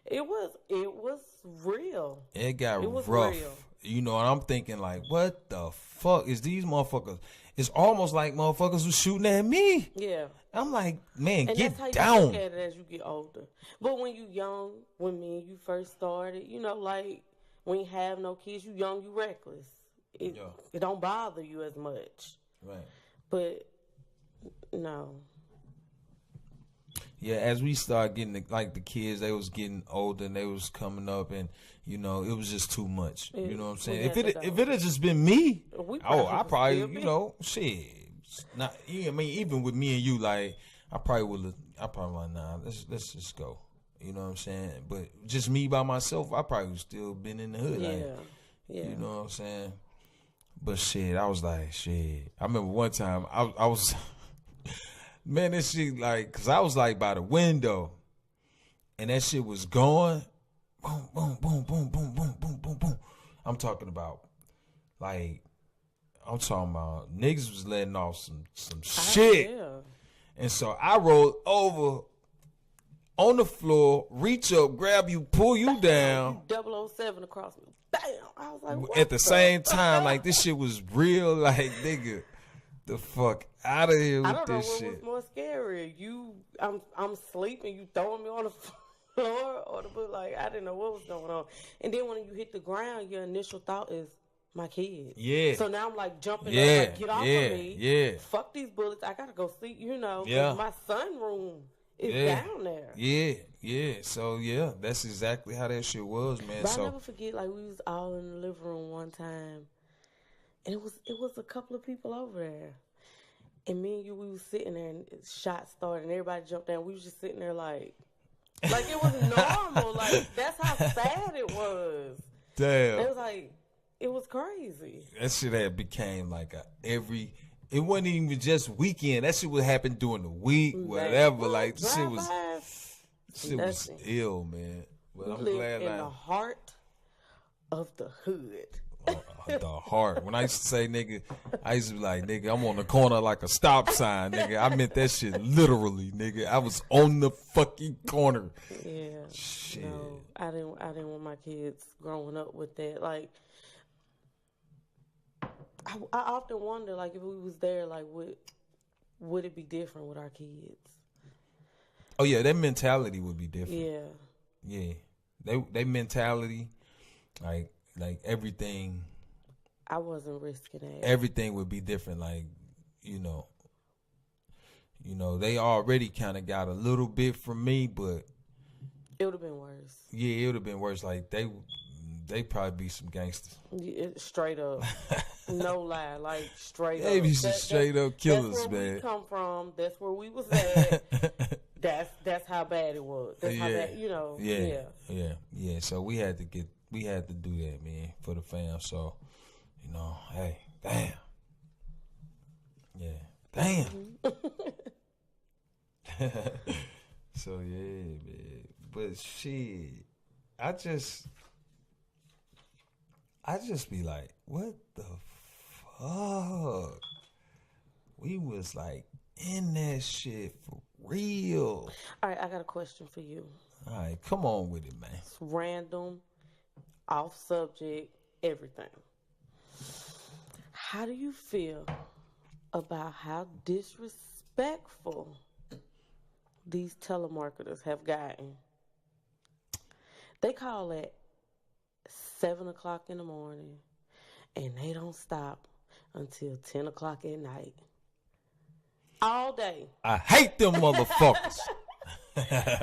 it was real. It got rough. Real. And I'm thinking like, what the fuck is these motherfuckers? It's almost like motherfuckers was shooting at me. Yeah. I'm like, man, and get that's down. how you look at it as you get older. But when you young, when me and you first started, like when you have no kids, you young, you reckless. It don't bother you as much. Right. But no. Yeah, as we start getting the kids, they was getting older and they was coming up, and it was just too much. You know what I'm saying? If it had just been me, I probably shit. Not, even with me and you, like I probably like, nah, let's just go. You know what I'm saying? But just me by myself, I probably would still been in the hood. Yeah. You know what I'm saying? But shit, I was like, shit. I remember one time I was. Man, this shit cause I was by the window, and that shit was going, boom, boom, boom, boom, boom, boom, boom, boom, boom. I'm talking about niggas was letting off some shit, and so I rolled over on the floor, reach up, grab you, pull you down, 007 across me, bam. I was like, what at the same time, this shit was real, nigga. The fuck out of here with this shit. I don't know what was more scary. I'm sleeping, you throwing me on the floor, or I didn't know what was going on. And then when you hit the ground, your initial thought is my kids. Yeah. So now I'm jumping up, get off of me. Yeah. Fuck these bullets. I gotta go sleep. Yeah. My sunroom is down there. Yeah. So yeah, that's exactly how that shit was, man. But I never forget. We was all in the living room one time. And it was a couple of people over there. And me and you, we was sitting there, and shots started, and everybody jumped down. We was just sitting there like it was normal. That's how sad it was. Damn. It was it was crazy. That shit had became it wasn't even just weekend. That shit would happen during the week, whatever. This shit was ill, man. But I'm glad in the heart of the hood. The heart. When I used to say nigga, I used to be like, nigga, I'm on the corner like a stop sign, nigga. I meant that shit literally, nigga. I was on the fucking corner. Yeah. Shit. No, I didn't want my kids growing up with that. I often wonder, if we was there, would it be different with our kids? Oh yeah, that mentality would be different. Yeah. yeah, they mentality, like everything. I wasn't risking it. Everything would be different. Like, you know, they already kind of got a little bit from me, but it would have been worse. Yeah, it would have been worse. Like they probably be some gangsters. Yeah, straight up, no lie, like straight they up. They be some straight up killers, that's where man. we come from. That's where we was at. that's how bad it was. That's how bad, Yeah. So we had to do that, man, for the fam. So, hey, damn. Yeah, damn. So yeah, man. But shit, I just be like, what the fuck? We was like in that shit for real. All right, I got a question for you. All right, come on with it, man. It's random, off subject, everything. How do you feel about how disrespectful these telemarketers have gotten? They call at 7 o'clock in the morning and they don't stop until 10 o'clock at night. All day. I hate them motherfuckers.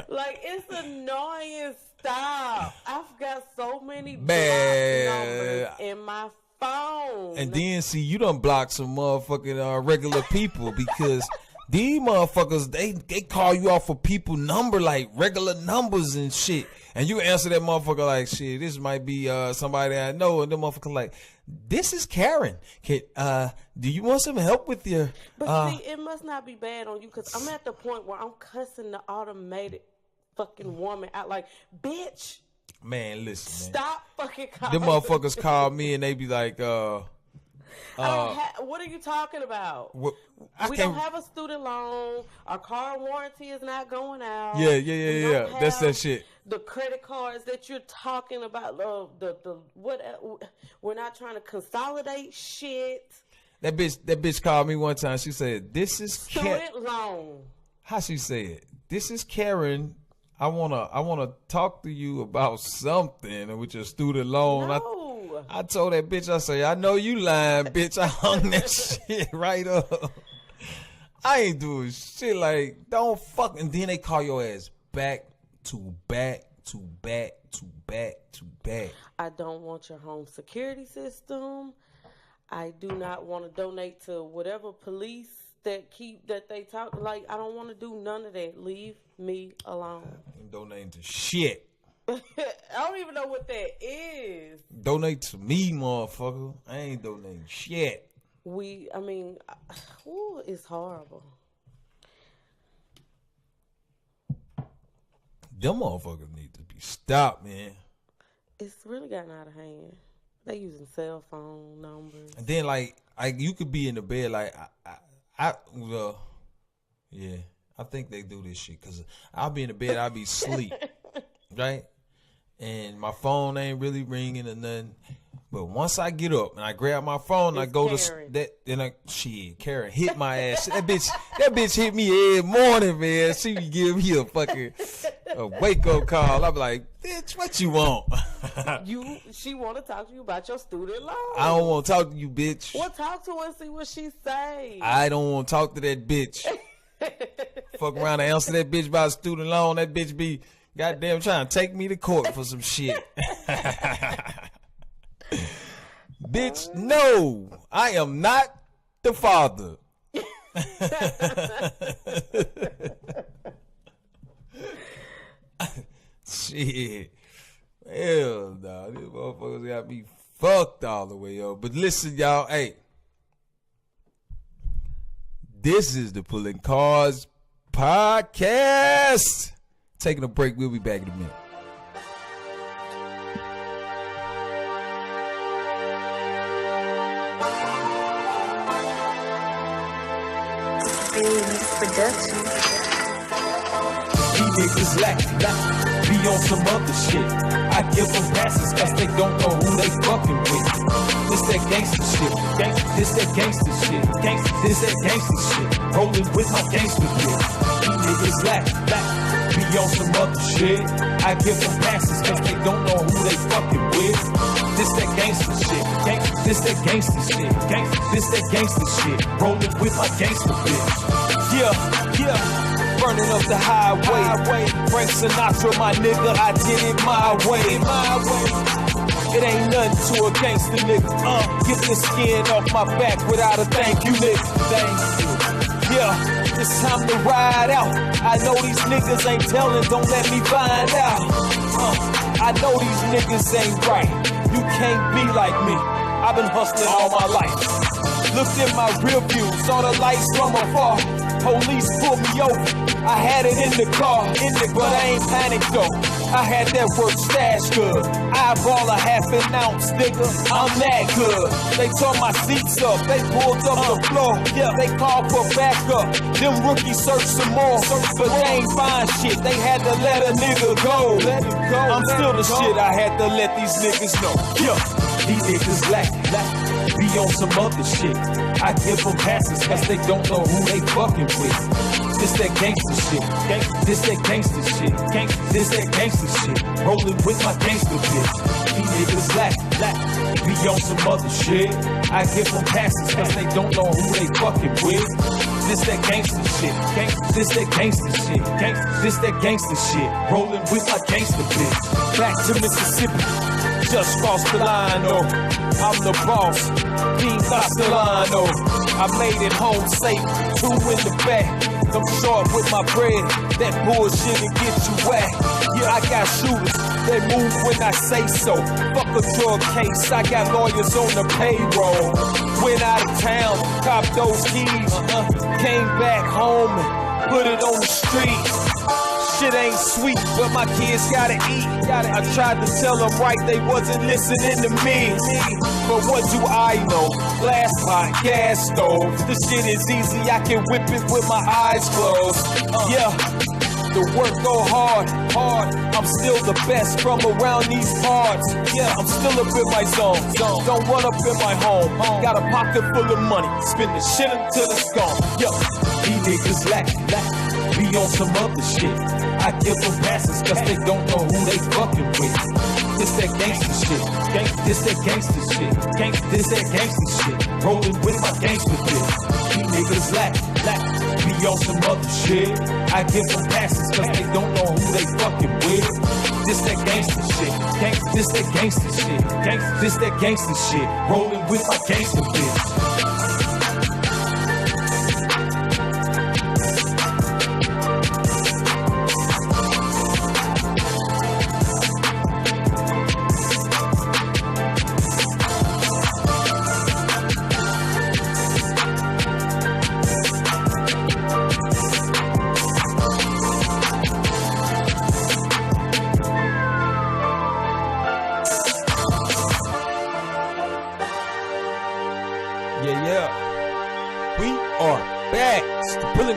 Like, it's annoying. Stop. I've got so many blocked numbers in my phone. And then, see, you done blocked some motherfucking regular people because these motherfuckers, they call you off for people number, like regular numbers and shit. And you answer that motherfucker like, shit, this might be somebody I know. And the motherfucker like, this is Karen. Do you want some help with your... But see, it must not be bad on you because I'm at the point where I'm cussing the automated fucking woman out like, bitch. Man, listen, man. Stop fucking calling. Them motherfuckers call me and they be like, what are you talking about? We don't have a student loan. Our car warranty is not going out. Yeah. That's that shit. The credit cards that you're talking about, we're not trying to consolidate shit. That bitch called me one time. She said, "This is student loan." How she said? "This is Karen. I wanna talk to you about something with your student loan." No. I told that bitch, I say, "I know you lying, bitch." I hung that shit right up. I ain't doing shit. Like, don't fuck. And then they call your ass back to back to back to back to back. I don't want your home security system. I do not want to donate to whatever police that they talk. Like, I don't want to do none of that. Leave me alone. I'm donating to shit. I don't even know what that is. Donate to me, motherfucker. I ain't donating shit. It's horrible. Them motherfuckers need to be stopped, man. It's really gotten out of hand. They using cell phone numbers. And then, like you could be in the bed, like, I think they do this shit, because I'll be in the bed, I'll be asleep, right? And my phone ain't really ringing or nothing. But once I get up and I grab my phone, and I go Karen. to that, Karen hit my ass. That bitch hit me every morning, man. She give me a fucking wake up call. I'm like, bitch, what you want? She want to talk to you about your student loan. I don't want to talk to you, bitch. Well, talk to her and see what she say. I don't want to talk to that bitch. Fuck around and answer that bitch about student loan. That bitch be goddamn trying to take me to court for some shit. Bitch, no, I am not the father. Shit. Hell no. These motherfuckers got me fucked all the way up. But listen, y'all, hey. This is the Pulling Cards Podcast. Taking a break. We'll be back in a minute. Production. These niggas lack, be on some other shit. I give them passes cause they don't know who they fucking with. This that gangster shit, this that gangster shit, this that gangster shit. Rolling with my gangster bitch. niggas lack, be on some other shit. I give them passes cause they don't know who they fucking with. This that gangster shit, this that gangster shit, this that gangster shit. Rolling with my gangster bitch. Yeah. Burning up the highway. Frank Sinatra, my nigga, I did it my way. It ain't nothing to a gangster nigga. Get the skin off my back without a thank you, nigga. Thank you. Yeah, it's time to ride out. I know these niggas ain't telling, don't let me find out. I know these niggas ain't right. You can't be like me. I've been hustling all my life. Looked in my rear view, saw the lights from afar. Police pulled me over. I had it in the car, but I ain't panicked though. I had that work stashed good. Eyeball a half an ounce, nigga. I'm that good. They tore my seats up. They pulled up the floor. Yeah, they called for backup. Them rookies searched some more, but they ain't find shit. They had to let a nigga go. I'm still the shit. I had to let these niggas know. Yeah, these niggas lack. Be on some other shit. I give them passes cause they don't know who they fucking with. This that gangster shit. This that gangster shit. This that gangster shit. Rolling with my gangster bitch. These niggas lack. Be on some other shit. I give them passes cause they don't know who they fucking with. This that gangster shit. This that gangster shit. This that gangster shit. Rolling with my gangster bitch. Back to Mississippi. Just crossed the line, oh. I'm the boss, King Castellano. I made it home safe, 2 in the back. I'm short with my bread, that bullshit'll get you whacked. Yeah, I got shooters, they move when I say so. Fuck a drug case, I got lawyers on the payroll. Went out of town, copped those keys, came back home and put it on the street. Shit ain't sweet, but my kids gotta eat. I tried to tell them right, they wasn't listening to me. But what do I know? Glass pot, gas stove. This shit is easy, I can whip it with my eyes closed. Yeah, the work go hard. I'm still the best from around these parts. Yeah, I'm still up in my zone. Don't run up in my home. Got a pocket full of money, spend the shit until it's gone. Yeah, these niggas lack. Be on some other shit. I give them passes cause they don't know who they fucking with. This that gangster shit. This that gangster shit. This that gangster shit. Rolling with my gangster bitch. These niggas lack. Be on some other shit. I give them passes cause they don't know who they fucking with. This that gangster shit. This that gangster shit. This that gangster shit. Rolling with my gangster bitch.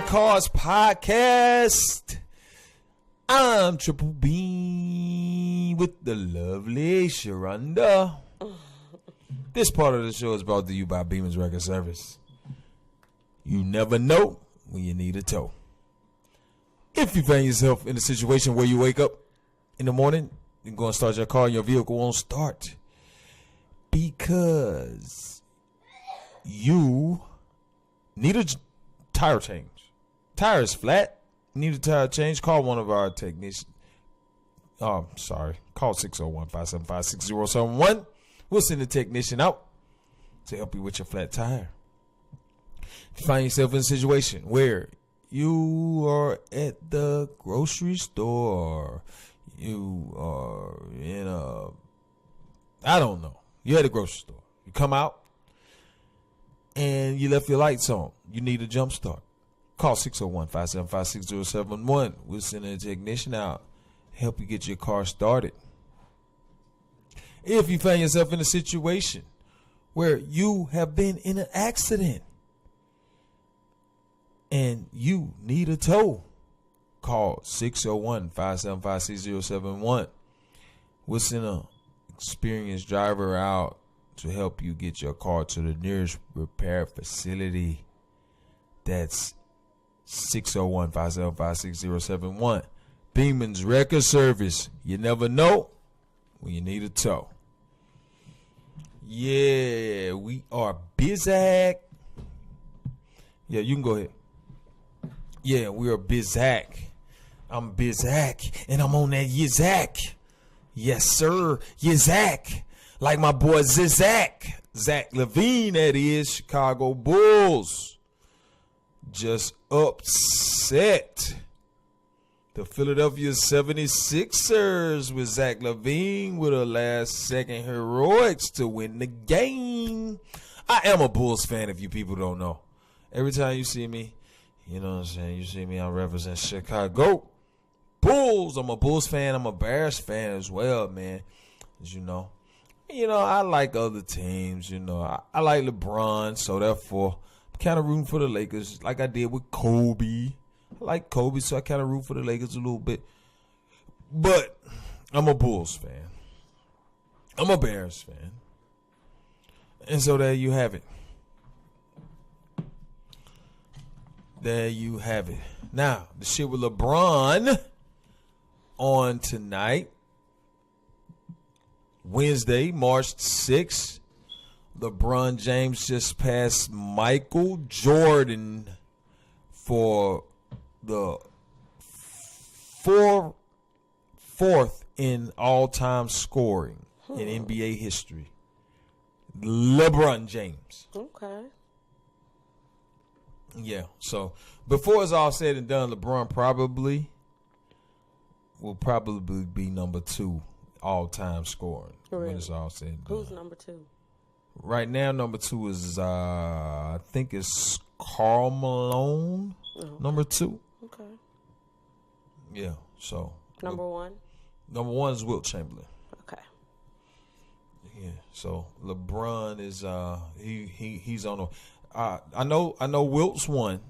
Cars podcast. I'm Triple B with the lovely Sharonda. This part of the show is brought to you by Beeman's Record Service. You never know when you need a tow. If you find yourself in a situation where you wake up in the morning and go and start your car and your vehicle won't start because you need a tire change. Tire is flat. Need a tire change. Call one of our technicians. Call 601-575-6071. We'll send a technician out to help you with your flat tire. If you find yourself in a situation where you are at the grocery store, you are in you're at a grocery store. You come out and you left your lights on. You need a jump start. Call 601-575-6071. We'll send a technician out, help you get your car started. If you find yourself in a situation where you have been in an accident and you need a tow, call 601-575-6071. We'll send an experienced driver out to help you get your car to the nearest repair facility that's 601-575-6071. Beeman's Record Service. You never know when you need a tow. Yeah, we are busy. Yeah, you can go ahead. Yeah, we are busy. I'm Bizak, and I'm on that Yizak. Yes, sir, Yizak. Like my boy Zizak. Zach LaVine, that is. Chicago Bulls just upset the Philadelphia 76ers with Zach LaVine with a last-second heroics to win the game. I am a Bulls fan, if you people don't know. Every time you see me, you know what I'm saying, you see me, I represent Chicago Bulls. I'm a Bulls fan. I'm a Bears fan as well, man. As you know, I like other teams. I like LeBron, so therefore, I'm kind of rooting for the Lakers, like I did with Kobe. I like Kobe, so I kind of root for the Lakers a little bit. But I'm a Bulls fan. I'm a Bears fan, and so there you have it. There you have it. Now, the shit with LeBron on tonight, Wednesday, March 6th. LeBron James just passed Micheal Jordan for the fourth in all-time scoring in NBA history. LeBron James. Okay. Yeah, so before it's all said and done, LeBron will probably be number 2 all-time scoring when it's all said and done. Who's number 2? Right now, number 2 is, I think it's Karl Malone, number 2. Okay. Yeah, so. Number 1? Number 1 is Wilt Chamberlain. Okay. Yeah, so LeBron is, he's on a... I know Wilt's won.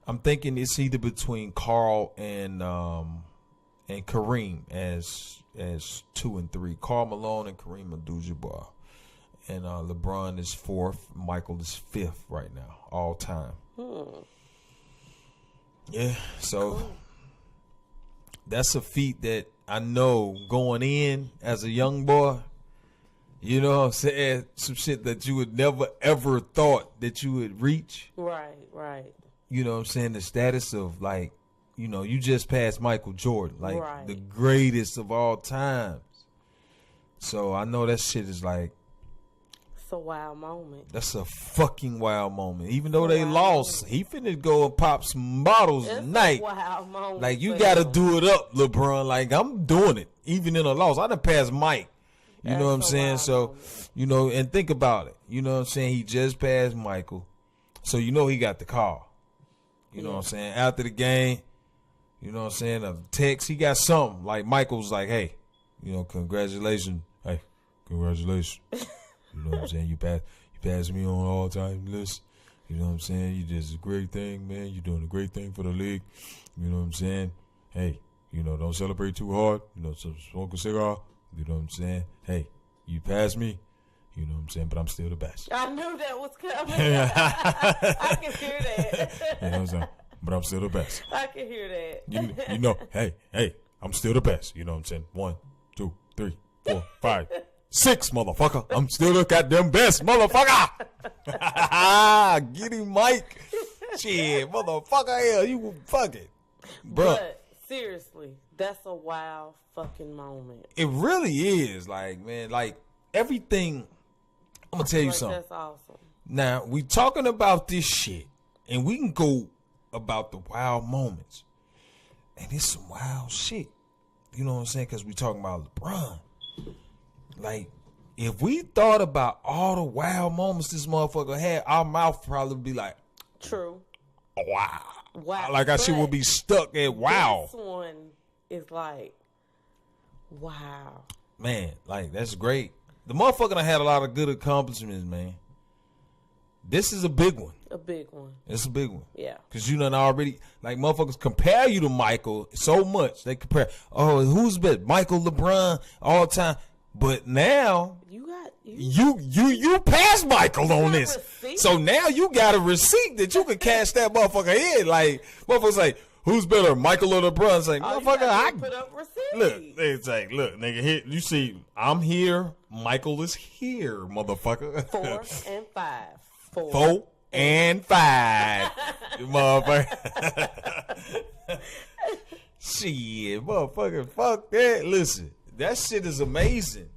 I'm thinking it's either between Karl and Kareem as 2 and 3. Karl Malone and Kareem Abdul-Jabbar. And LeBron is 4th. Micheal is 5th right now, all time. Yeah, so that's a feat that I know going in as a young boy. You know what I'm saying? Some shit that you would never, ever thought that you would reach. Right. You know what I'm saying? The status of, like, you just passed Micheal Jordan. Like, the greatest of all times. So, I know that shit is, like... It's a wild moment. That's a fucking wild moment. Even though they lost, he finna go and pop some bottles tonight. It's a wild moment. Like, you gotta do it up, LeBron. Like, I'm doing it. Even in a loss. I done passed Mike. You know what I'm saying? So, and think about it. You know what I'm saying? He just passed Micheal. So, he got the call. You know what I'm saying? After the game, you know what I'm saying? A text, he got something. Like, Michael's like, hey, congratulations. Hey, congratulations. You know what I'm saying? You passed me on all-time list. You know what I'm saying? You did a great thing, man. You're doing a great thing for the league. You know what I'm saying? Hey, don't celebrate too hard. Smoke a cigar. You know what I'm saying? Hey, you passed me. You know what I'm saying? But I'm still the best. I knew that was coming. I can hear that. You know what I'm saying? But I'm still the best. I can hear that. Hey, I'm still the best. You know what I'm saying? 1, 2, 3, 4, 5, 6, motherfucker. I'm still the goddamn best, motherfucker. Get him, Mike. Shit, motherfucker. Hell, you fuck it. Bro. But seriously, that's a wild fucking moment. It really is. Like, man, like everything. I'm gonna tell you something. That's awesome. Now, we talking about this shit, and we can go about the wild moments. And it's some wild shit. You know what I'm saying? Because we talking about LeBron. Like, if we thought about all the wild moments this motherfucker had, our mouth probably be like, true. Wow. Wow. Like, our shit would be stuck at wow. This one is like, wow. Man, like, that's great. The motherfucker done had a lot of good accomplishments, man. This is a big one. A big one. It's a big one. Yeah. Because you done already, like, motherfuckers compare you to Michael so much. They compare, who's best? Michael, LeBron, all time. But now. You You passed Michael on this. So now you got a receipt that you can cash that motherfucker in. Like, motherfuckers like, who's better, Michael or LeBron? It's like, motherfucker, I put up receipts. Look, it's like, look, nigga, here, you see, I'm here, Michael is here, motherfucker. 4 and 5. 4 and 5. Motherfucker. Shit, motherfucker, fuck that. Listen, that shit is amazing.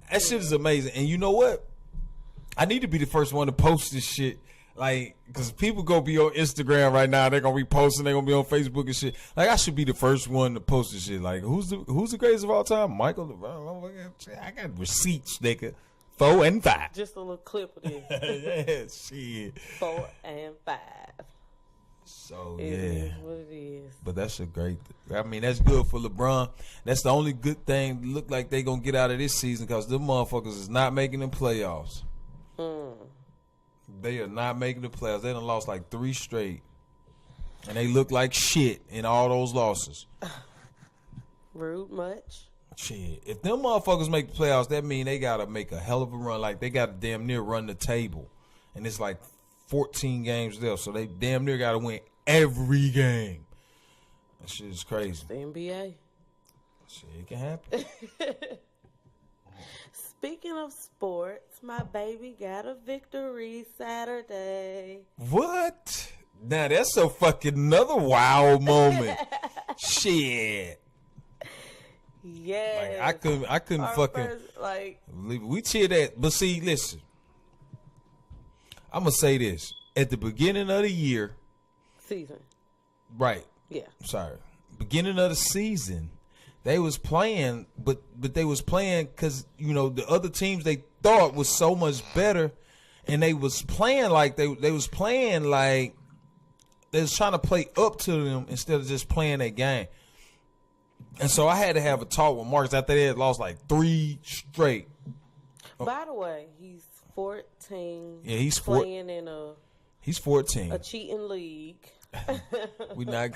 That shit is amazing. And you know what? I need to be the first one to post this shit. Like, because people gonna be on Instagram right now. They're gonna be posting. They're gonna be on Facebook and shit. Like, I should be the first one to post this shit. Like, who's the greatest of all time? Michael. I got receipts, nigga. 4 and 5. Just a little clip of this. Yeah, shit. 4 and 5. So, It yeah. is what it is. But that's a great I mean, that's good for LeBron. That's the only good thing look like they going to get out of this season because them motherfuckers is not making the playoffs. They are not making the playoffs. They done lost like 3 straight. And they look like shit in all those losses. Rude much? Shit. If them motherfuckers make the playoffs, that mean they got to make a hell of a run. Like, they got to damn near run the table. And it's like 14 games left, so they damn near got to win every game. That shit is crazy. It's the NBA. Shit, it can happen. Speaking of sports, my baby got a victory Saturday. What? Now that's a fucking another wow moment. Shit. Yes. Like, I couldn't fucking believe it. We cheer that, but see, listen. I'm gonna say this at the beginning of the year, season. Right. Yeah. Sorry. Beginning of the season, they was playing, but they was playing because the other teams they thought was so much better, and they was playing like they was playing like they was trying to play up to them instead of just playing their game. And so I had to have a talk with Marcus after they had lost like 3 straight. By the way, he's 14. Yeah, he's playing in he's 14. A cheating league. We not.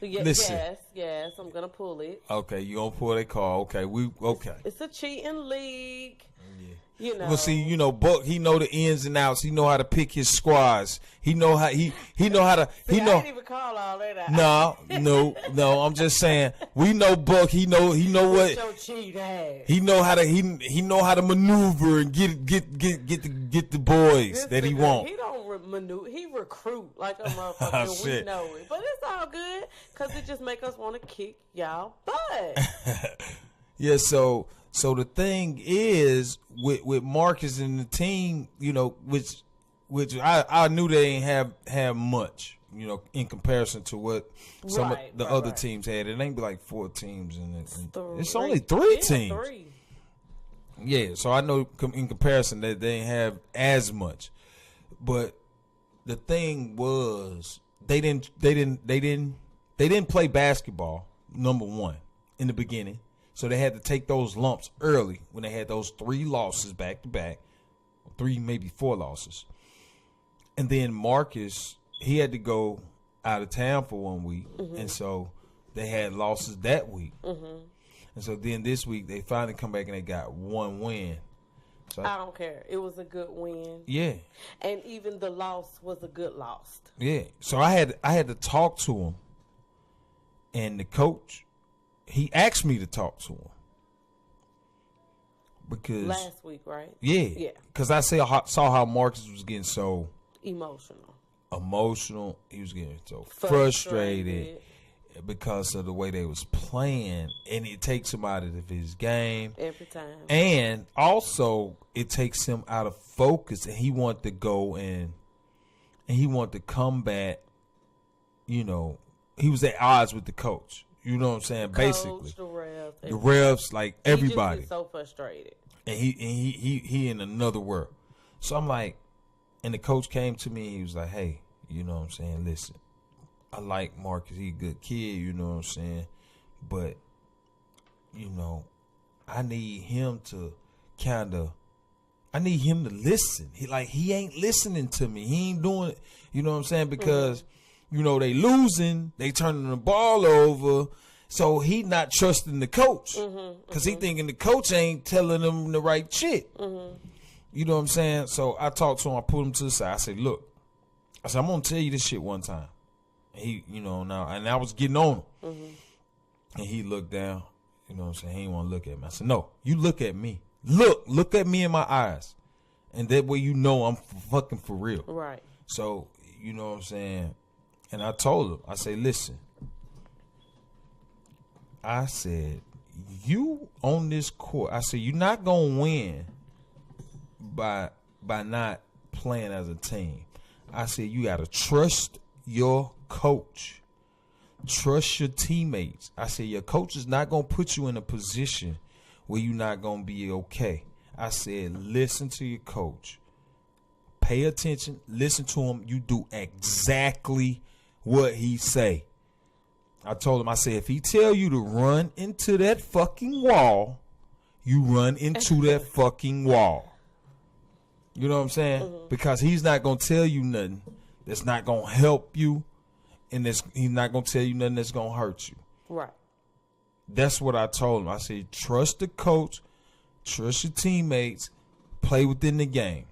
Listen. Yes, I'm gonna pull it. Okay, you gonna pull that call? Okay, okay. It's a cheating league. Yeah. Well, see, Buck, he know the ins and outs. He know how to pick his squads. He know how he know how to. I didn't even call all that No. out. I'm just saying. We know Buck. He know what. Your cheat ass. He know how to. He know how to maneuver and get the boys that he want. He don't maneuver. He recruit like a motherfucker. Oh, we know it, but it's all good because it just make us want to kick y'all butt. Yeah. So the thing is with Marcus and the team, which I knew they ain't have much, in comparison to what some of the other teams had. It ain't like 4 teams in it. It's only 3 teams. 3. Yeah, so I know in comparison that they ain't have as much. But the thing was they didn't play basketball, number one, in the beginning. So they had to take those lumps early when they had those 3 losses back to back, 3 maybe 4 losses. And then Marcus, he had to go out of town for 1 week, and so they had losses that week. And so then this week they finally come back and they got 1 win. So I don't care. It was a good win. Yeah. And even the loss was a good loss. Yeah. So I had to talk to him, and the coach, he asked me to talk to him because last week, right? Yeah. Because I saw how Marcus was getting so emotional. He was getting so frustrated because of the way they was playing, and it takes him out of his game every time. And also, it takes him out of focus, and he wanted to go and he wanted to combat. He was at odds with the coach. You know what I'm saying? Coach, basically, the refs, like everybody. He just so frustrated, and he in another world. So I'm like, and the coach came to me. He was like, "Hey, you know what I'm saying? Listen, I like Marcus. He a good kid. You know what I'm saying? But I need him to I need him to listen. He ain't listening to me. He ain't doing it. You know what I'm saying? Because." They losing, they turning the ball over, So he not trusting the coach because he thinking the coach ain't telling him the right shit. You know what I'm saying? So I talked to him. I pulled him to the side. I said, look, I'm going to tell you this shit one time. And he, now, and I was getting on him. And he looked down. You know what I'm saying? He didn't want to look at me. I said, no, you look at me. Look at me in my eyes. And that way I'm fucking for real. Right. So, you know what I'm saying? And I told him, I said, listen. I said, you on this court, I said, you're not going to win by not playing as a team. I said, you got to trust your coach. Trust your teammates. I said, your coach is not going to put you in a position where you're not going to be okay. I said, listen to your coach. Pay attention. Listen to him. You do exactly what he say. I told him, I said, if he tell you to run into that fucking wall, you run into that fucking wall. You know what I'm saying? Because he's not going to tell you nothing that's not going to help you, and he's not going to tell you nothing that's going to hurt you. Right. That's what I told him. I said, trust the coach, trust your teammates, play within the game.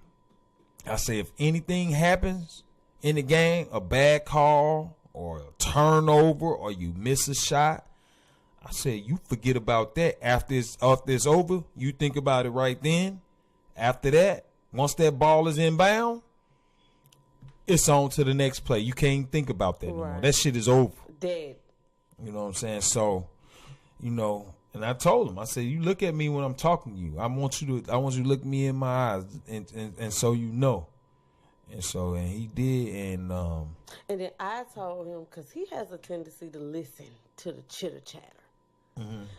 I said, if anything happens in the game, a bad call or a turnover or you miss a shot, I said, you forget about that. After it's over, you think about it right then. After that, once that ball is inbound, it's on to the next play. You can't think about that anymore. That shit is over. Dead. You know what I'm saying? So, and I told him, I said, you look at me when I'm talking to you. I want you to look me in my eyes and so you know. And he did, and then I told him, because he has a tendency to listen to the chitter chatter.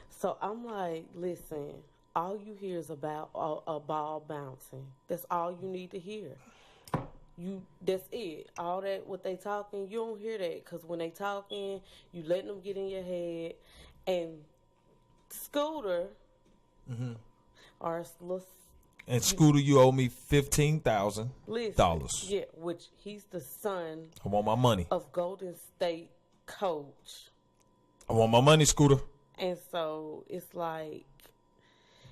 So I'm like, listen, all you hear is about a ball bouncing. That's all you need to hear. That's it. All that what they talking, you don't hear that, because when they talking, you letting them get in your head. And Scooter, and Scooter, you owe me $15,000. Yeah, which he's the son. I want my money. Of Golden State coach. I want my money, Scooter. And so it's like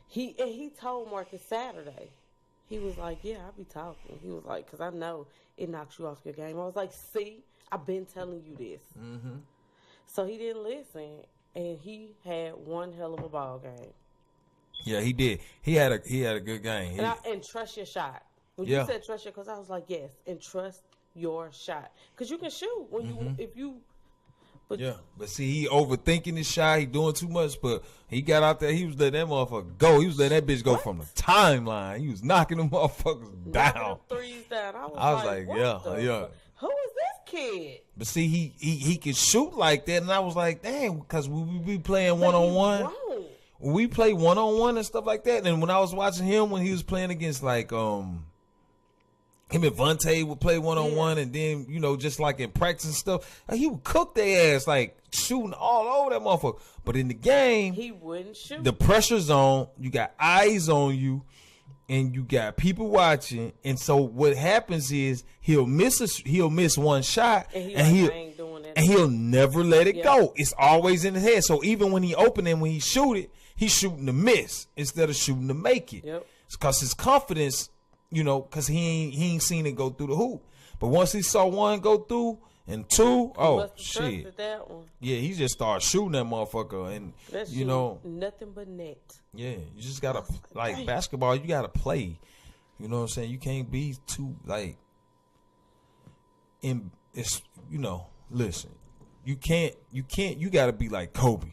he told Marcus Saturday. He was like, yeah, I'll be talking. He was like, because I know it knocks you off your game. I was like, see, I've been telling you this. So he didn't listen, and he had one hell of a ball game. Yeah, he did. He had a good game. And trust your shot. When you said trust your, because I was like, yes, and trust your shot, because you can shoot when if you. But see, he overthinking his shot. He doing too much. But he got out there. He was letting that motherfucker go. He was letting that bitch go from the timeline. He was knocking them motherfuckers down. Threes down. I was like, yeah. Who is this kid? But see, he can shoot like that, and I was like, damn, because we be playing one-on-one. We play one-on-one and stuff like that. And when I was watching him when he was playing against like him and Vontae would play one-on-one, and then, just like in practice and stuff, he would cook their ass, like shooting all over that motherfucker. But in the game, he wouldn't shoot. The pressure's on. You got eyes on you, and you got people watching. And so what happens is he'll miss one shot, and he'll never let it go. It's always in his head. So even when he open and when he shoot it, he's shooting to miss instead of shooting to make it. Yep. It's because his confidence, because he ain't seen it go through the hoop. But once he saw one go through and two, shit. That one. Yeah, he just started shooting that motherfucker, and nothing but net. Yeah, you just gotta like basketball. You gotta play. You know what I'm saying? You can't be too like. Listen, you can't. You gotta be like Kobe.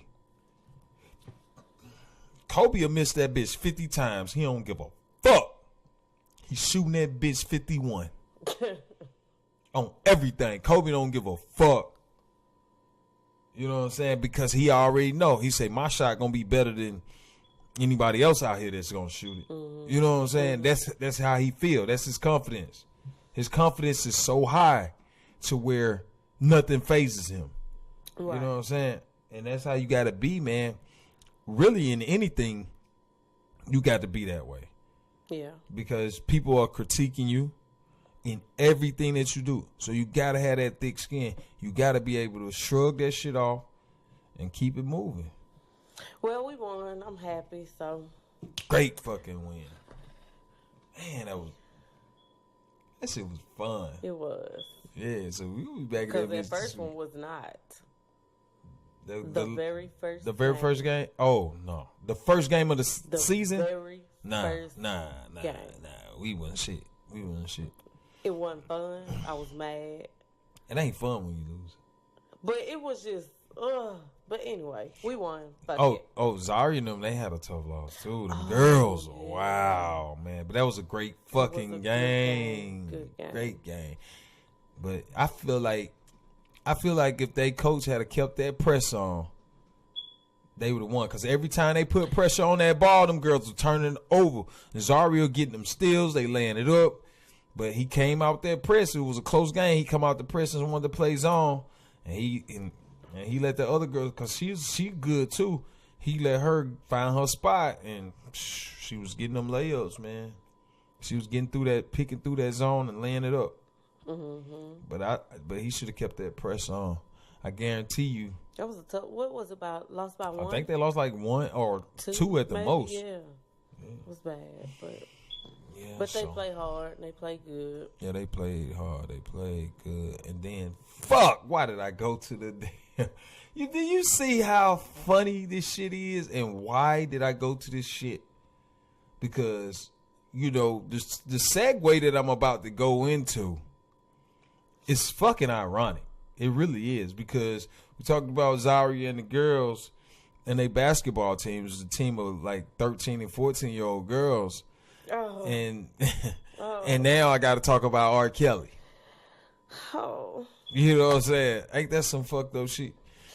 Kobe will miss that bitch 50 times. He don't give a fuck. He's shooting that bitch 51 on everything. Kobe don't give a fuck. You know what I'm saying? Because he already know. He say my shot gonna be better than anybody else out here that's gonna shoot it. You know what I'm saying? That's how he feel. That's his confidence. His confidence is so high to where nothing phases him. Right. You know what I'm saying? And that's how you gotta be, man. Really, in anything, you got to be that way. Yeah. Because people are critiquing you in everything that you do. So you got to have that thick skin. You got to be able to shrug that shit off and keep it moving. Well, we won. I'm happy. So great fucking win. Man, that shit was fun. It was. Yeah, so we will be back there. Because that first one was not. The very first game? Oh, no. The first game of the season? Nah. We wasn't shit. It wasn't fun. I was mad. It ain't fun when you lose. But it was just, But anyway, we won. Zari and them, they had a tough loss too. Them girls, yeah. Wow, man. But that was a great fucking game. Good game. Great game. But I feel like if they coach had kept that press on, they would have won. Because every time they put pressure on that ball, them girls were turning over. And Zario getting them steals, they laying it up. But he came out there press. It was a close game. He come out the press and wanted to play zone. And he let the other girl, because she good too. He let her find her spot, and she was getting them layups, man. She was picking through that zone and laying it up. Mm-hmm. But he should have kept that press on. I guarantee you. That was a tough. What was it about? Lost by one? I think they lost like one or two at the maybe, most. Yeah, it was bad, but. Yeah, but they play hard and they play good. Yeah, they played hard. They played good. And then, fuck, why did I go to the damn... Do you see how funny this shit is? And why did I go to this shit? Because, the segue that I'm about to go into is fucking ironic. It really is. Because we talked about Zaria and the girls and their basketball team. It was a team of like 13 and 14-year-old girls. Oh. And now I got to talk about R. Kelly. Oh. You know what I'm saying? Ain't that some fucked up shit?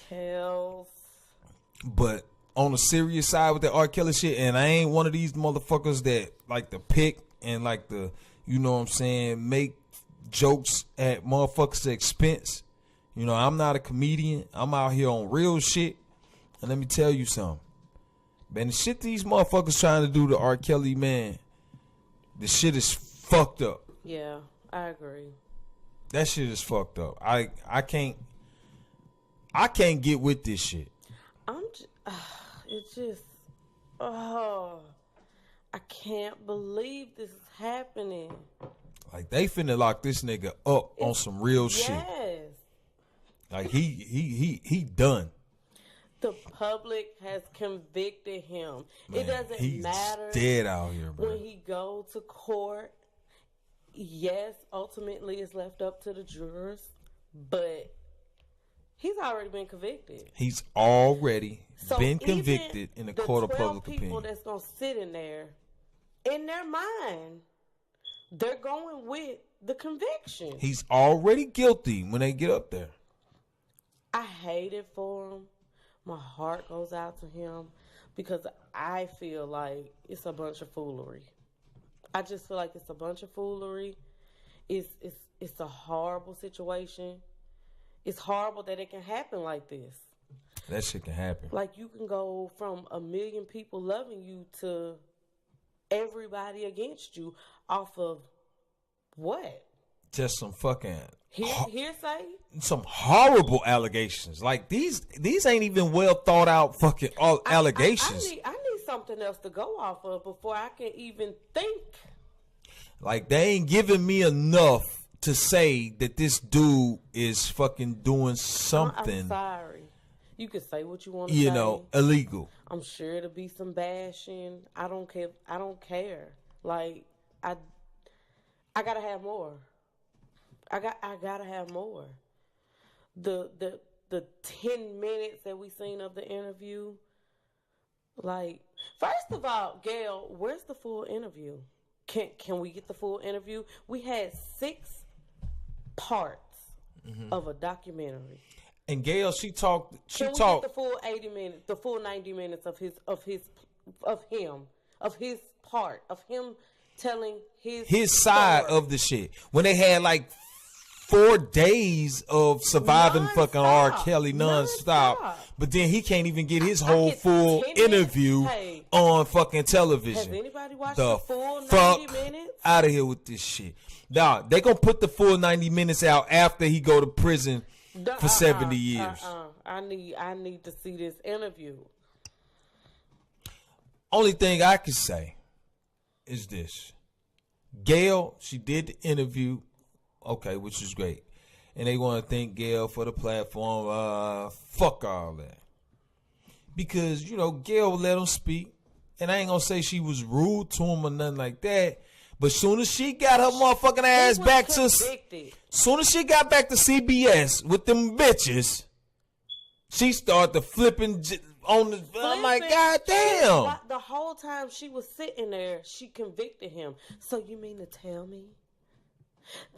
Hells. But on the serious side with the R. Kelly shit, and I ain't one of these motherfuckers that like to pick and like to, make jokes at motherfuckers' expense. I'm not a comedian. I'm out here on real shit. And let me tell you something. Man, the shit these motherfuckers trying to do to R. Kelly, man, the shit is fucked up. Yeah, I agree. That shit is fucked up. I can't get with this shit. I can't believe this is happening. Like they finna lock this nigga up on some real shit. Yes. Like he done. The public has convicted him. Man, it doesn't matter. He's dead out here, bro. When he go to court, yes, ultimately it's left up to the jurors, but he's already been convicted. He's already been convicted in the court of public opinion. The 12 people that's going to sit in there, in their mind, they're going with the conviction. He's already guilty when they get up there. I hate it for him. My heart goes out to him because I feel like it's a bunch of foolery. I just feel like it's a bunch of foolery. It's a horrible situation. It's horrible that it can happen like this. That shit can happen. Like you can go from 1 million people loving you to everybody against you off of what? Just some fucking hearsay. Some horrible allegations. Like these ain't even well thought out fucking allegations. I need something else to go off of before I can even think. Like they ain't giving me enough to say that this dude is fucking doing something. I'm sorry. You can say what you want to say. Illegal. I'm sure it'll be some bashing. I don't care. Like I gotta have more. I gotta have more. The 10 minutes that we seen of the interview. Like, first of all, Gail, where's the full interview? Can we get the full interview? We had 6 parts of a documentary. And Gail, she talked. Can we get the full 80 minutes, the full 90 minutes of his part of him telling his side story. of the shit when they had like 4 days of surviving fucking R. Kelly nonstop. But then he can't even get his whole full interview on fucking television. Has anybody watched the full 90 minutes? Out of here with this shit. Nah, they gonna put the full 90 minutes out after he go to prison for 70 years. I need to see this interview. Only thing I can say is this. Gail, she did the interview, okay, which is great. And they want to thank Gail for the platform. Fuck all that. Because, Gail let him speak. And I ain't going to say she was rude to him or nothing like that. But soon as she got her motherfucking ass back soon as she got back to CBS with them bitches, she started flipping on the. I'm like, God damn. The whole time she was sitting there, she convicted him. So you mean to tell me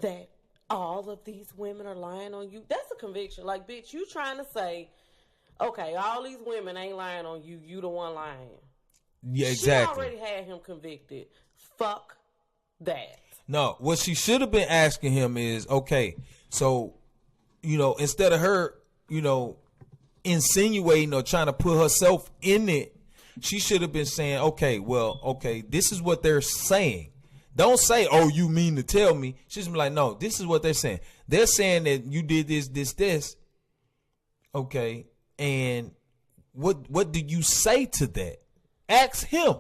that all of these women are lying on you? That's a conviction. Like, bitch, you trying to say, okay, all these women ain't lying on you. You the one lying. Yeah, exactly. She already had him convicted. Fuck that. No, what she should have been asking him is, okay, so, instead of her, insinuating or trying to put herself in it, she should have been saying, okay, this is what they're saying. Don't say, oh, you mean to tell me. She's like, no, this is what they're saying. They're saying that you did this. Okay, and what do you say to that? Ask him.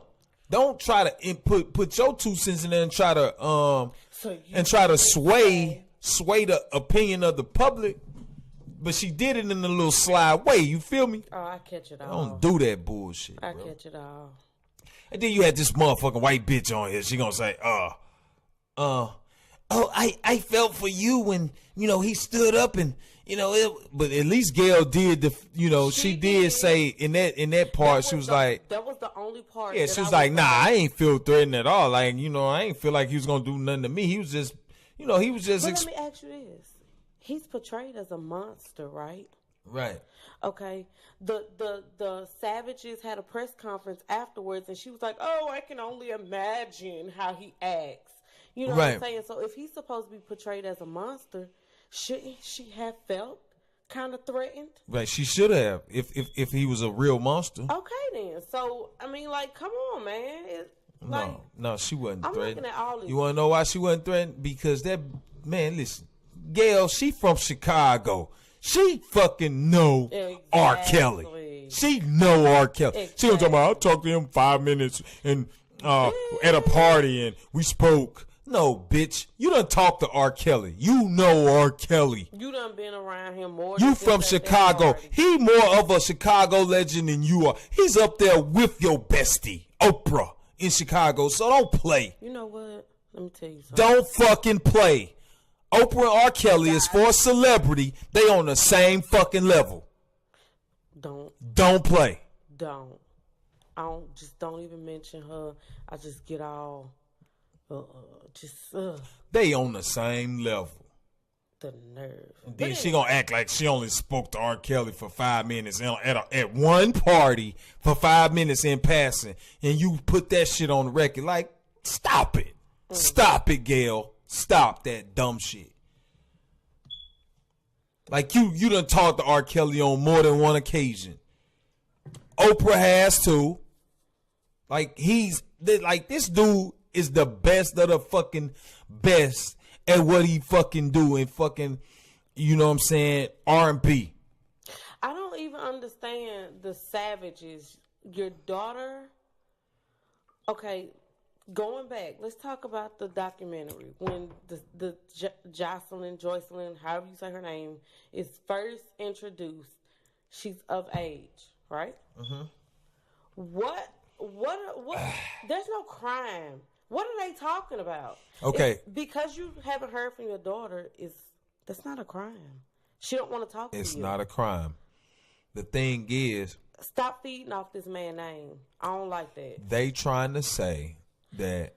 Don't try to put your 2 cents in there and try to sway the opinion of the public. But she did it in a little slide way. You feel me? Oh, I catch it all. Don't do that bullshit. I catch it all. And then you had this motherfucking white bitch on here. She gonna say, I felt for you when he stood up and but at least Gail did she did say in that part she was like, that was the only part. Yeah, she was like, nah, I ain't feel threatened at all. Like I ain't feel like he was gonna do nothing to me. He was just he was just. But let me ask you this: he's portrayed as a monster, right? Right. Okay. The Savages had a press conference afterwards, and she was like, "Oh, I can only imagine how he acts." You know what I'm saying? So if he's supposed to be portrayed as a monster, shouldn't she have felt kind of threatened? Right, she should have if he was a real monster. Okay, then. So I mean, like, come on, man. No, she wasn't I'm threatened. looking at all this. You want to know why she wasn't threatened? Because that man, listen, Gail, she from Chicago. She fucking know R. Kelly. She know R. Kelly. Exactly. She was talking about, I talked to him 5 minutes and at a party and we spoke. No, bitch. You done talked to R. Kelly. You know R. Kelly. You done been around him more. You from Chicago. He more of a Chicago legend than you are. He's up there with your bestie, Oprah, in Chicago. So don't play. You know what? Let me tell you something. Don't fucking play. Oprah and R. Kelly is for a celebrity. They on the same fucking level. Don't play. Don't don't even mention her. I just get all They on the same level. The nerve. And then she gonna act like she only spoke to R. Kelly for 5 minutes at one party for 5 minutes in passing, and you put that shit on the record. Like, stop it. Stop it, Gail. Stop that dumb shit. Like you done talked to R. Kelly on more than one occasion. Oprah has too. Like this dude is the best of the fucking best at what he fucking do and fucking, you know what I'm saying, R&B. I don't even understand the Savages. Your daughter, okay. Going back, let's talk about the documentary when the Jocelyn, however you say her name, is first introduced. She's of age, right? Mm-hmm. What? There's no crime. What are they talking about? Okay, because you haven't heard from your daughter, that's not a crime. She don't want to talk to you. It's not a crime. The thing is, stop feeding off this man's name. I don't like that. They trying to say that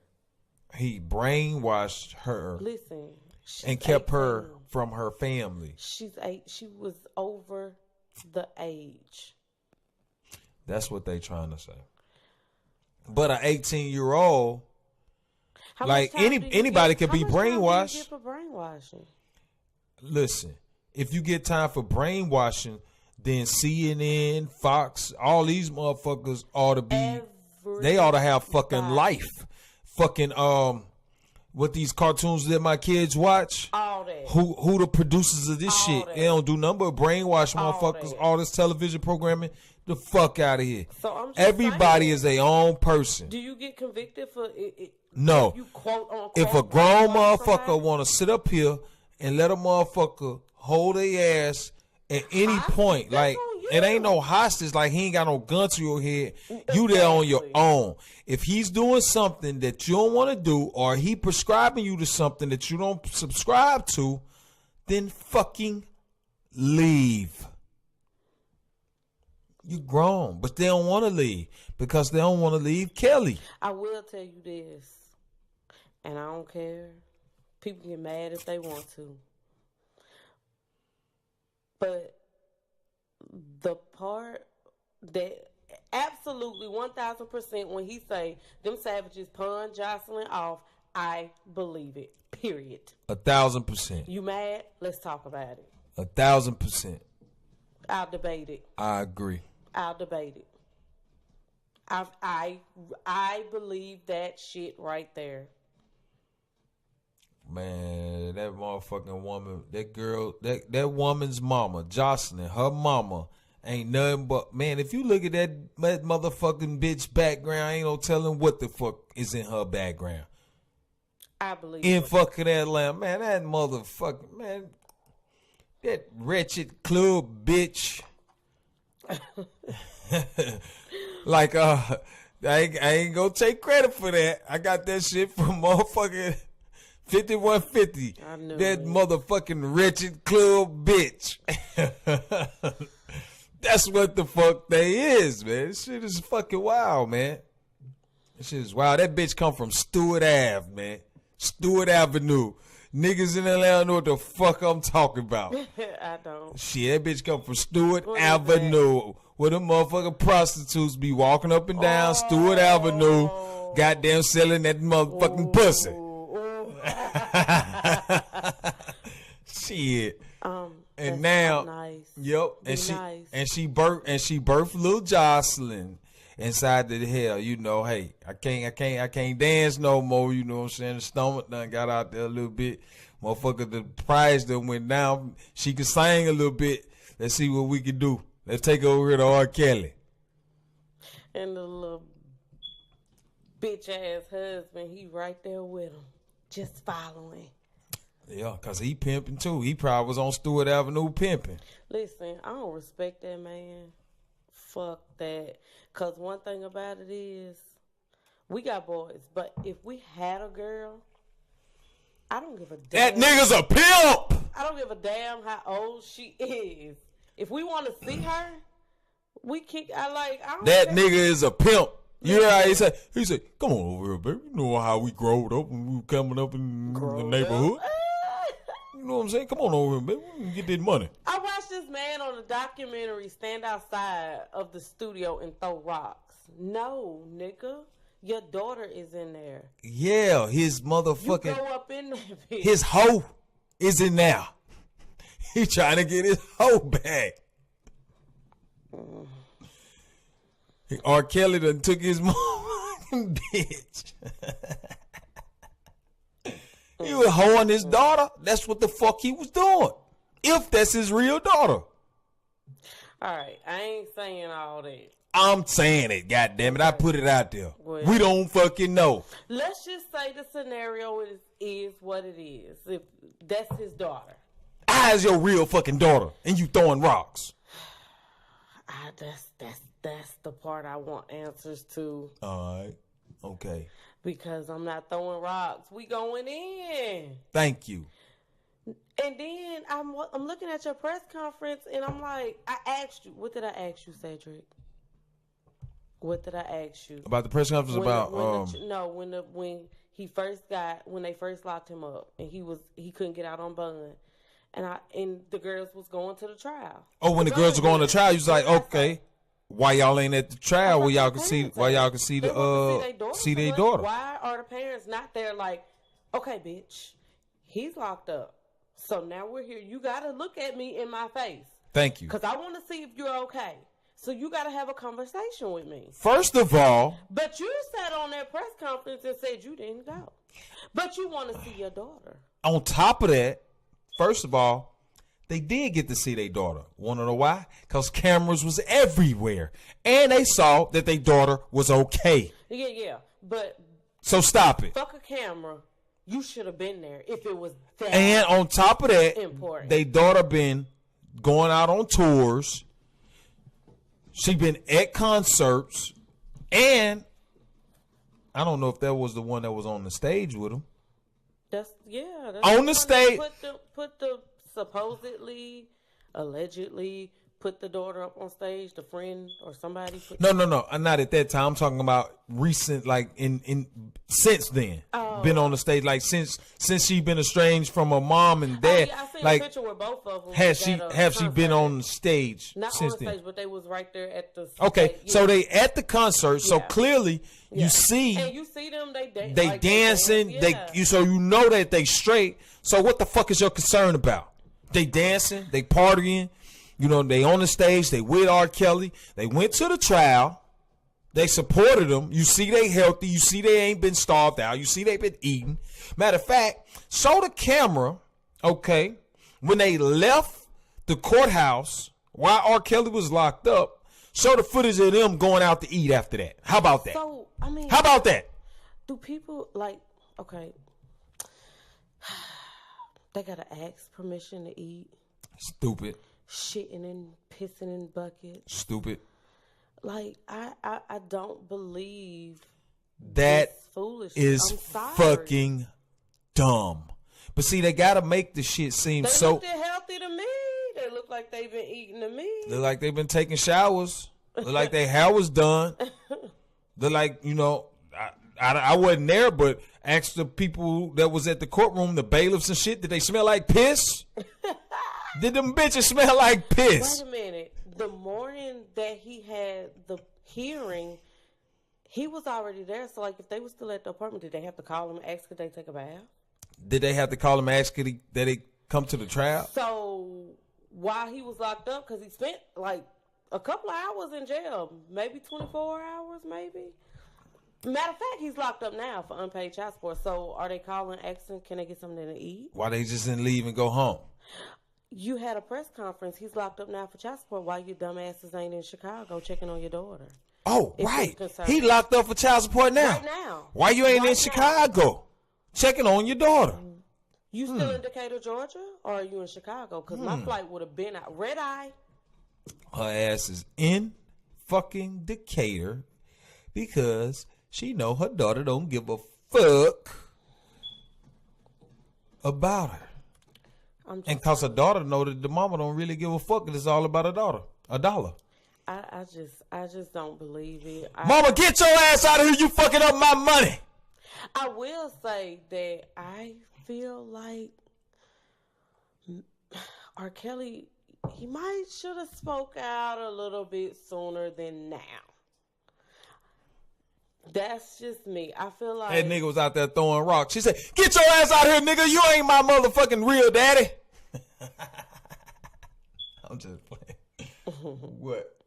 he brainwashed her. Listen, and kept 18. Her from her family. She's 8. She was over the age. That's what they trying to say. But an 18-year-old, like anybody could be brainwashed. How much time do you get for brainwashing? Listen, if you get time for brainwashing, then CNN, Fox, all these motherfuckers ought to be. They ought to have fucking life. Fucking what these cartoons that my kids watch. Oh, who the producers of this shit. They don't do nothing but brainwash motherfuckers. All this television programming. The fuck out of here. So I'm just Everybody is their own person. Do you get convicted for it? No. You quote unquote, if a grown motherfucker want to sit up here and let a motherfucker hold their ass at any point, like it ain't no hostage, like he ain't got no gun to your head. You there on your own. If he's doing something that you don't want to do, or he prescribing you to something that you don't subscribe to, then fucking leave. You grown, but they don't want to leave because they don't want to leave Kerli. I will tell you this, and I don't care. People get mad if they want to. But the part that absolutely 1,000% when he say them savages pun Jocelyn off, I believe it. Period. 1,000%. You mad? Let's talk about it. 1,000%. I'll debate it. I agree. I'll debate it. I believe that shit right there. Man, that motherfucking woman, that girl, that woman's mama, Jocelyn, her mama, ain't nothing but, man, if you look at that motherfucking bitch background, ain't no telling what the fuck is in her background. I believe in fucking Atlanta, man, that motherfucking, man, that wretched club bitch. Like, I ain't gonna take credit for that. I got that shit from motherfucking 5150. I knew that motherfucking wretched club bitch. That's what the fuck they is, man. This shit is fucking wild, man. This shit is wild. That bitch come from Stewart Ave, man. Stewart Avenue. Niggas in Atlanta know what the fuck I'm talking about. I don't. Shit, that bitch come from Stewart Avenue. Where the motherfucking prostitutes be walking up and down Stewart Avenue. Goddamn selling that motherfucking pussy. Shit. And now, nice. Yep. And she birthed little Jocelyn inside the hell, you know, hey, I can't dance no more, you know what I'm saying? The stomach done got out there a little bit. Motherfucker, the price done went down. She can sing a little bit. Let's see what we can do. Let's take over here to R. Kerli. And the little bitch ass husband, he right there with him, just following. Yeah, because he pimping too. He probably was on Stewart Avenue pimping. Listen, I don't respect that man. Fuck that. Because one thing about it is, we got boys, but if we had a girl, I don't give a damn. That nigga's a pimp! I don't give a damn how old she is. If we want to see her, we kick. That nigga is a pimp. You hear how he said? He said, "Come on over here, baby. You know how we growed up when we were coming up in the neighborhood. You know what I'm saying? Come on over here, baby. We can get this money." I watched this man on a documentary stand outside of the studio and throw rocks. No, nigga. Your daughter is in there. Yeah, his motherfucking... You go up in there, bitch. His hoe is in there. He trying to get his hoe back. R. Kerli done took his motherfucking bitch. He was hoeing his daughter. That's what the fuck he was doing. If that's his real daughter. All right, I ain't saying all that. I'm saying it, goddammit. I put it out there. Well, we don't fucking know. Let's just say the scenario is what it is. If that's his daughter. How's your real fucking daughter and you throwing rocks? That's the part I want answers to. All right. Okay. Because I'm not throwing rocks. We going in. Thank you. And then I'm looking at your press conference and I'm like, I asked you. What did I ask you, Cedric? What did I ask you? About the press conference when they first locked him up and he couldn't get out on bond. And the girls was going to the trial. Oh, when the girls were going to trial, you was like, okay, why y'all ain't at the trial where y'all can see their daughter? Why are the parents not there like, okay, bitch, he's locked up. So now we're here. You got to look at me in my face. Thank you. Because I want to see if you're okay. So you got to have a conversation with me. First of all. But you sat on that press conference and said you didn't go. But you want to see your daughter. On top of that, First of all, they did get to see their daughter. Want to know why? Because cameras was everywhere. And they saw that their daughter was okay. Yeah. But so stop it. Fuck a camera. You should have been there if it was that And on top of that, important. Their daughter been going out on tours. She been at concerts. And I don't know if that was the one that was on the stage with him. That's on the stage. Put the supposedly, allegedly put the daughter up on stage, the friend or somebody. No. Not at that time. I'm talking about recent, like in since then. Been on the stage, like since she been estranged from her mom and dad. I seen like a picture with both of them. Have she been on the stage? Not since on the then? stage, but they was right there at the. Okay, stage. so they at the concert. So clearly you see, and you see them. They like dancing. So you know that they straight. So what the fuck is your concern about? They dancing. They partying. You know, they on the stage, they with R. Kelly. They went to the trial. They supported them. You see they healthy. You see they ain't been starved out. You see they been eating. Matter of fact, show the camera, okay, when they left the courthouse while R. Kelly was locked up, show the footage of them going out to eat after that. How about that? So, I mean, how about that? Do people, like, okay, they got to ask permission to eat? Stupid. Shitting and pissing in buckets. Stupid. Like, I don't believe that foolishness. is fucking dumb. But see, they gotta make the shit seem they so. They look healthy to me. They look like they've been eating the meat. Look like they've been taking showers. Look like their hair was done. Look like, you know, I wasn't there, but asked the people that was at the courtroom, the bailiffs and shit, did they smell like piss? Did them bitches smell like piss? Wait a minute. The morning that he had the hearing, he was already there. So, like, if they were still at the apartment, did they have to call him and ask could they take a bath? Did they have to call him and ask that they come to the trial? So, while he was locked up, because he spent, like, a couple of hours in jail, maybe 24 hours, maybe. Matter of fact, he's locked up now for unpaid child support. So, are they calling, asking, can they get something to eat? Why they just didn't leave and go home? You had a press conference. He's locked up now for child support. Why you dumbasses ain't in Chicago checking on your daughter? Oh, right. He locked up for child support now. Right now. Why you ain't in Chicago checking on your daughter? You still in Decatur, Georgia? Or are you in Chicago? Because my flight would have been out. Red eye. Her ass is in fucking Decatur because she know her daughter don't give a fuck about her. And because her daughter know that the mama don't really give a fuck, and it's all about a daughter, a dollar. I just don't believe it. Mama, get your ass out of here! You fucking up my money. I will say that I feel like R. Kelly, he might should have spoke out a little bit sooner than now. That's just me. I feel like that nigga was out there throwing rocks. She said, "Get your ass out of here, nigga! You ain't my motherfucking real daddy." I'm just playing. What?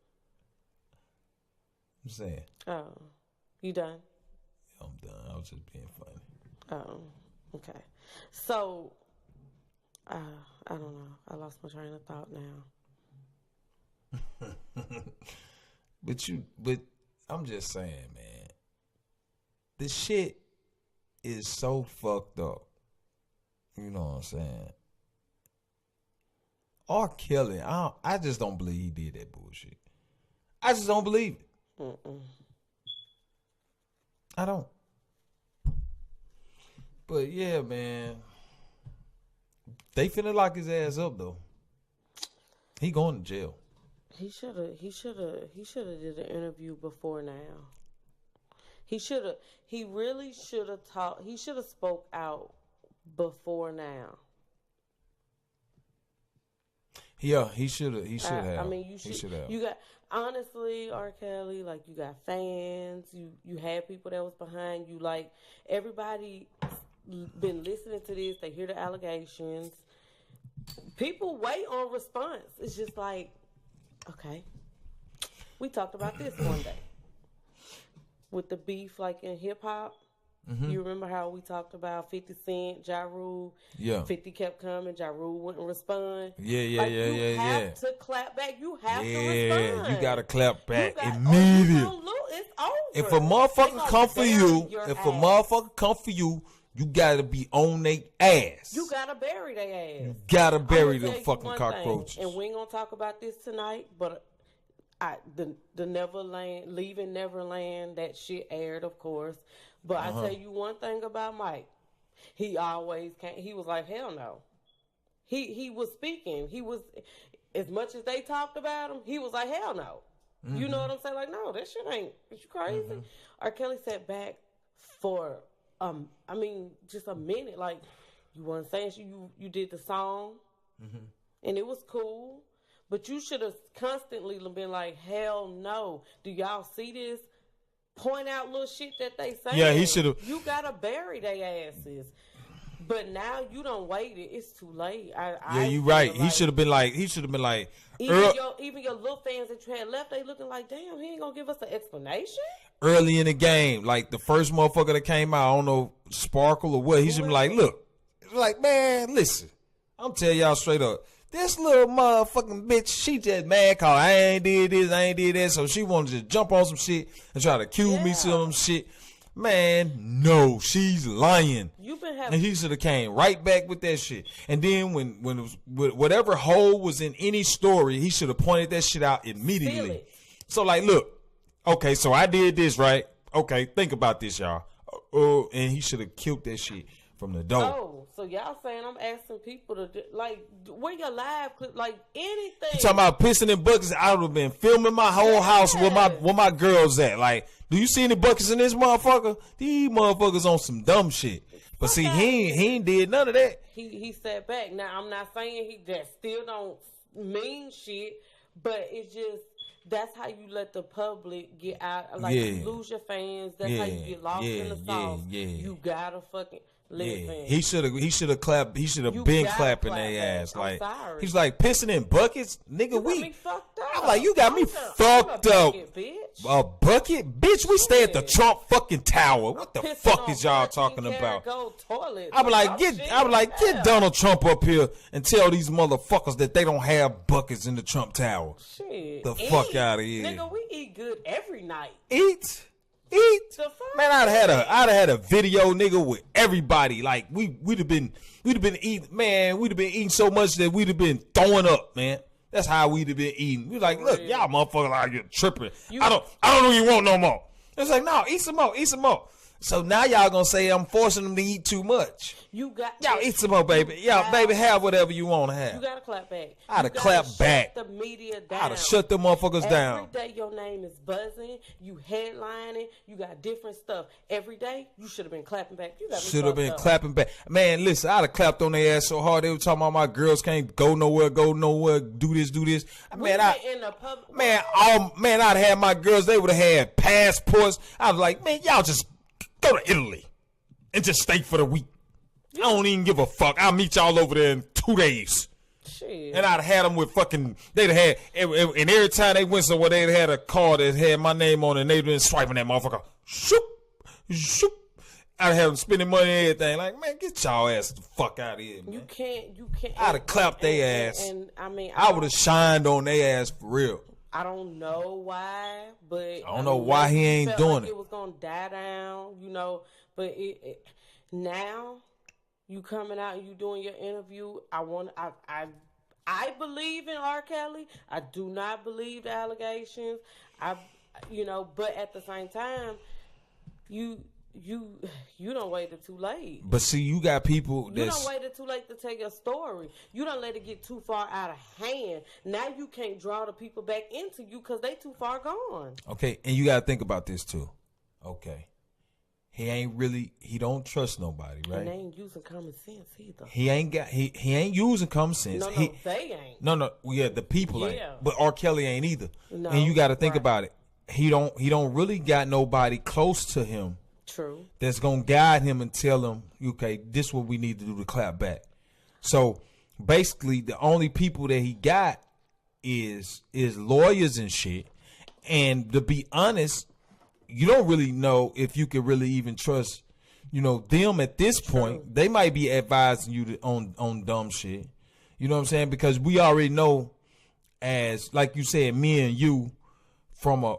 I'm saying. Oh, you done? I'm done. I was just being funny. Oh, okay. So, I don't know. I lost my train of thought now. But I'm just saying, man. The shit is so fucked up. You know what I'm saying? R. Kelly, I just don't believe he did that bullshit. I just don't believe it. Mm-mm. I don't. But yeah, man. They finna lock his ass up though. He going to jail. He should have did an interview before now. He really should have talked. He should have spoke out before now. Yeah, he should have. He should have. I mean, you should have. You got, honestly, R. Kelly, like, you got fans. You had people that was behind you. Like, everybody been listening to this. They hear the allegations. People wait on response. It's just like, okay, we talked about this one day with the beef, like in hip hop. Mm-hmm. You remember how we talked about 50 Cent, Ja Rule? Yeah. 50 kept coming, Ja Rule wouldn't respond. You have to clap back. You have to respond. You got to clap back immediately. It's over. If a motherfucker come for you, you got to be on their ass. You got to bury their ass. You got to bury them fucking cockroaches. And we ain't going to talk about this tonight, but the Neverland, Leaving Neverland, that shit aired, of course. But I tell you one thing about Mike. He always came. He was like, hell no. He was speaking. He was, as much as they talked about him, he was like, hell no. Mm-hmm. You know what I'm saying? Like, no, that shit ain't, is you crazy? Mm-hmm. R. Kelly sat back for, just a minute. Like, you weren't saying you did the song, and it was cool. But you should have constantly been like, hell no. Do y'all see this? Point out little shit that they say. Yeah, he should have. You gotta bury their asses. But now you don't wait it. It's too late. You right. Like, he should have been like. Even your little fans that you had left, they looking like, damn, he ain't gonna give us an explanation. Early in the game, like the first motherfucker that came out, I don't know, Sparkle or what. He should be like, look, like, man, listen, I'm telling y'all straight up. This little motherfucking bitch, she just mad cause I ain't did this, I ain't did that, so she wanted to jump on some shit and try to accuse me of some shit. Man, no, she's lying. And he should have came right back with that shit. And then when it was whatever hole was in any story, he should have pointed that shit out immediately. So like, look, okay, so I did this, right? Okay, think about this, y'all. And he should have killed that shit from the door. Oh, so y'all saying I'm asking people to like where your live clip, like anything. You talking about pissing in buckets? I would have been filming my whole house where my girls at. Like, do you see any buckets in this motherfucker? These motherfuckers on some dumb shit. But see, he ain't did none of that. He sat back. Now I'm not saying he just still don't mean shit, but it's just that's how you let the public get out. Like you lose your fans. That's how you get lost in the sauce. You gotta fucking. Listen. He should have clapped. He should have been clapping their ass. Like he's like pissing in buckets, nigga. I'm like, you got me fucked up. A bucket, bitch. We stay at the Trump fucking tower. What the fuck is y'all talking about? I was like, get Donald Trump up here and tell these motherfuckers that they don't have buckets in the Trump Tower. Shit, the fuck out of here, nigga. We eat good every night. Eat. Man, I'd have had a video, nigga, with everybody. Like we'd have been eating, man. We'd have been eating so much that we'd have been throwing up, man. That's how we'd have been eating. We like, look, y'all motherfuckers out here tripping. I don't even want no more. It's like, no, eat some more. So now y'all gonna say I'm forcing them to eat too much. Y'all eat some more, baby. Y'all, baby, have whatever you want to have. You gotta clap back. I'd have clapped back. The media down. I'd have shut them motherfuckers down. Every day your name is buzzing. You headlining. You got different stuff. Every day you should have been clapping back. You should have been clapping back. Man, listen, I'd have clapped on their ass so hard. They were talking about my girls can't go nowhere, do this. Man, I'd have had my girls. They would have had passports. I was like, man, y'all just go to Italy and just stay for the week. I don't even give a fuck. I'll meet y'all over there in 2 days. Shit. And I'd have had them with fucking, they'd have had, and every time they went somewhere, they'd had a card that had my name on it, and they'd been swiping that motherfucker. Shoop. I'd have them spending money and everything. Like, man, get y'all ass the fuck out of here, man. You can't. I'd have clapped their ass. And I mean, I would have shined on their ass for real. I don't know why, but I don't know why he ain't doing like it was gonna die down, you know. But now you coming out and you doing your interview. I believe in R. Kelly. I do not believe the allegations. But at the same time, you don't waited too late. But see, you got people you don't waited too late to tell your story. You don't let it get too far out of hand. Now you can't draw the people back into you because they too far gone. Okay, and you got to think about this too. Okay, he don't trust nobody, right? And they ain't using common sense either. He ain't using common sense. No, they ain't. No, yeah, the people ain't. But R. Kelly ain't either. No, and you got to think about it. He don't really got nobody close to him. True. That's gonna guide him and tell him, okay, this is what we need to do to clap back. So basically, the only people that he got is lawyers and shit. And to be honest, you don't really know if you can really even trust you know, them at this point, they might be advising you on dumb shit. You know what I'm saying? Because we already know, as like you said, me and you, from a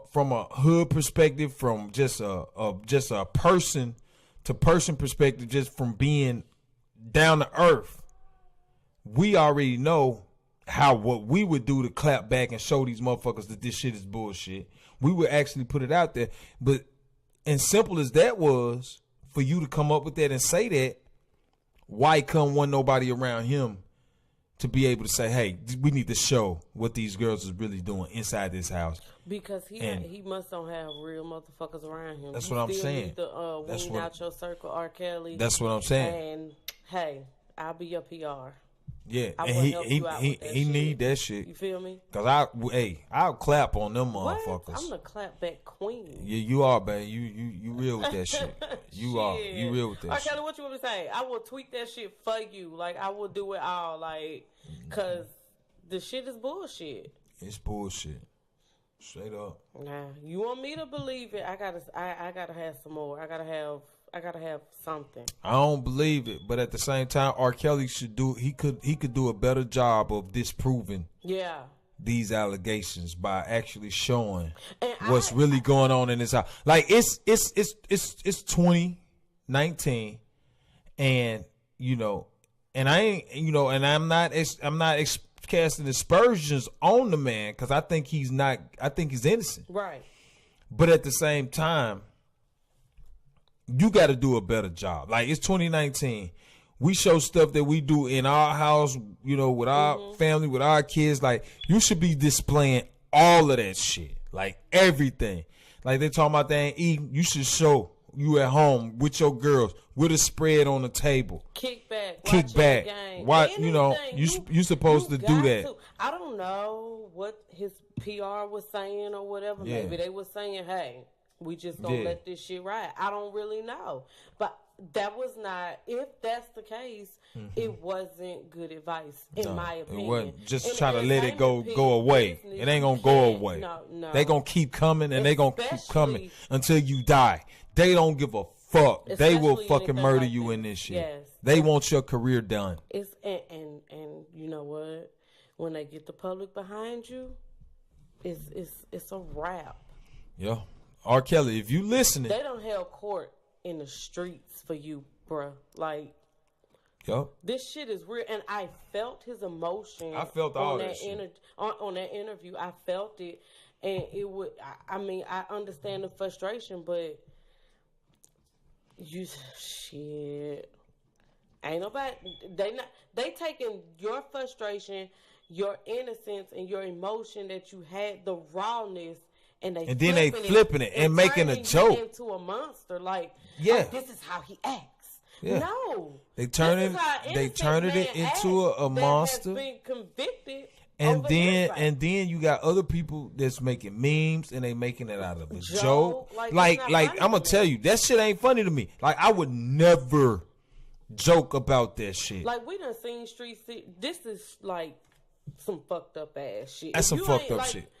hood perspective, from just a person to person perspective, just from being down to earth, we already know what we would do to clap back and show these motherfuckers that this shit is bullshit. We would actually put it out there. But as simple as that was, for you to come up with that and say that, why come one nobody around him to be able to say, hey, we need to show what these girls is really doing inside this house? Because he must don't have real motherfuckers around him. That's what I'm saying. Need to wean out your circle, R. Kelly. That's what I'm saying. And hey, I'll be your PR. Yeah, and he need that shit. You feel me? Cause I'll clap on them motherfuckers. I'm the clap back queen. Yeah, you are, man. You real with that shit. You are. You real with that shit. Kelly, what you want me to say? I will tweet that shit for you. Like, I will do it all. Like, cause the shit is bullshit. It's bullshit. Straight up. Nah, you want me to believe it? I gotta have some more. I gotta have something. I don't believe it, but at the same time, R. Kelly he could do a better job of disproving these allegations by actually showing what's really going on in this house. Like it's 2019, and you know, and I ain't, you know, and I'm not casting aspersions on the man, because I think he's innocent. Right. But at the same time, you got to do a better job. Like, it's 2019. We show stuff that we do in our house, you know, with our family, with our kids. Like, you should be displaying all of that shit. Like, everything. Like, they talking about they ain't eating. You should show you at home with your girls, with a spread on the table. Kick back. What, you know, you supposed to do that. I don't know what his PR was saying or whatever. Yeah. Maybe they were saying, hey, we just gonna let this shit ride. I don't really know. But that was not, if that's the case, it wasn't good advice, in my opinion. It wasn't. Just try to let it go away. It ain't gonna go away. No. They gonna keep coming, and they gonna keep coming until you die. They don't give a fuck. They will fucking murder like you in this shit. Yes. They want your career done. It's and you know what? When they get the public behind you, it's a wrap. Yeah. R. Kelly, if you listening, they don't held court in the streets for you, bruh. Like, this shit is real, and I felt his emotion. I felt all that shit on that interview. I felt it, and it would. I mean, I understand the frustration, but shit. Ain't nobody. They taking your frustration, your innocence, and your emotion that you had, the rawness. And then they flipping it and making a joke into a monster. Like, this is how he acts. Yeah. No, they turn it into a monster. Has been convicted. And then you got other people that's making memes, and they making it out of a joke. Like I'm gonna tell you, that shit ain't funny to me. Like, I would never joke about that shit. Like, we done seen streets. This is like some fucked up ass shit. That's some fucked up shit.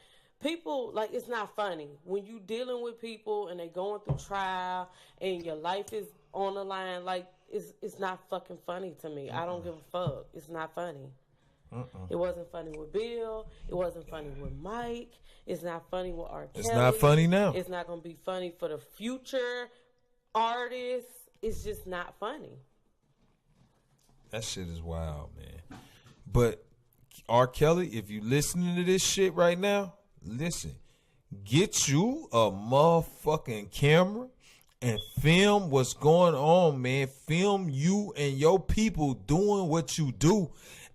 People, like, it's not funny when you dealing with people and they going through trial and your life is on the line. Like, it's not fucking funny to me. I don't give a fuck. It's not funny. It wasn't funny with Bill. It wasn't funny with Mike. It's not funny with R. Kelly. It's not funny now. It's not gonna be funny for the future artists. It's just not funny. That shit is wild, man. But R. Kelly, if you listening to this shit right now, listen, get you a motherfucking camera and film what's going on, man. Film you and your people doing what you do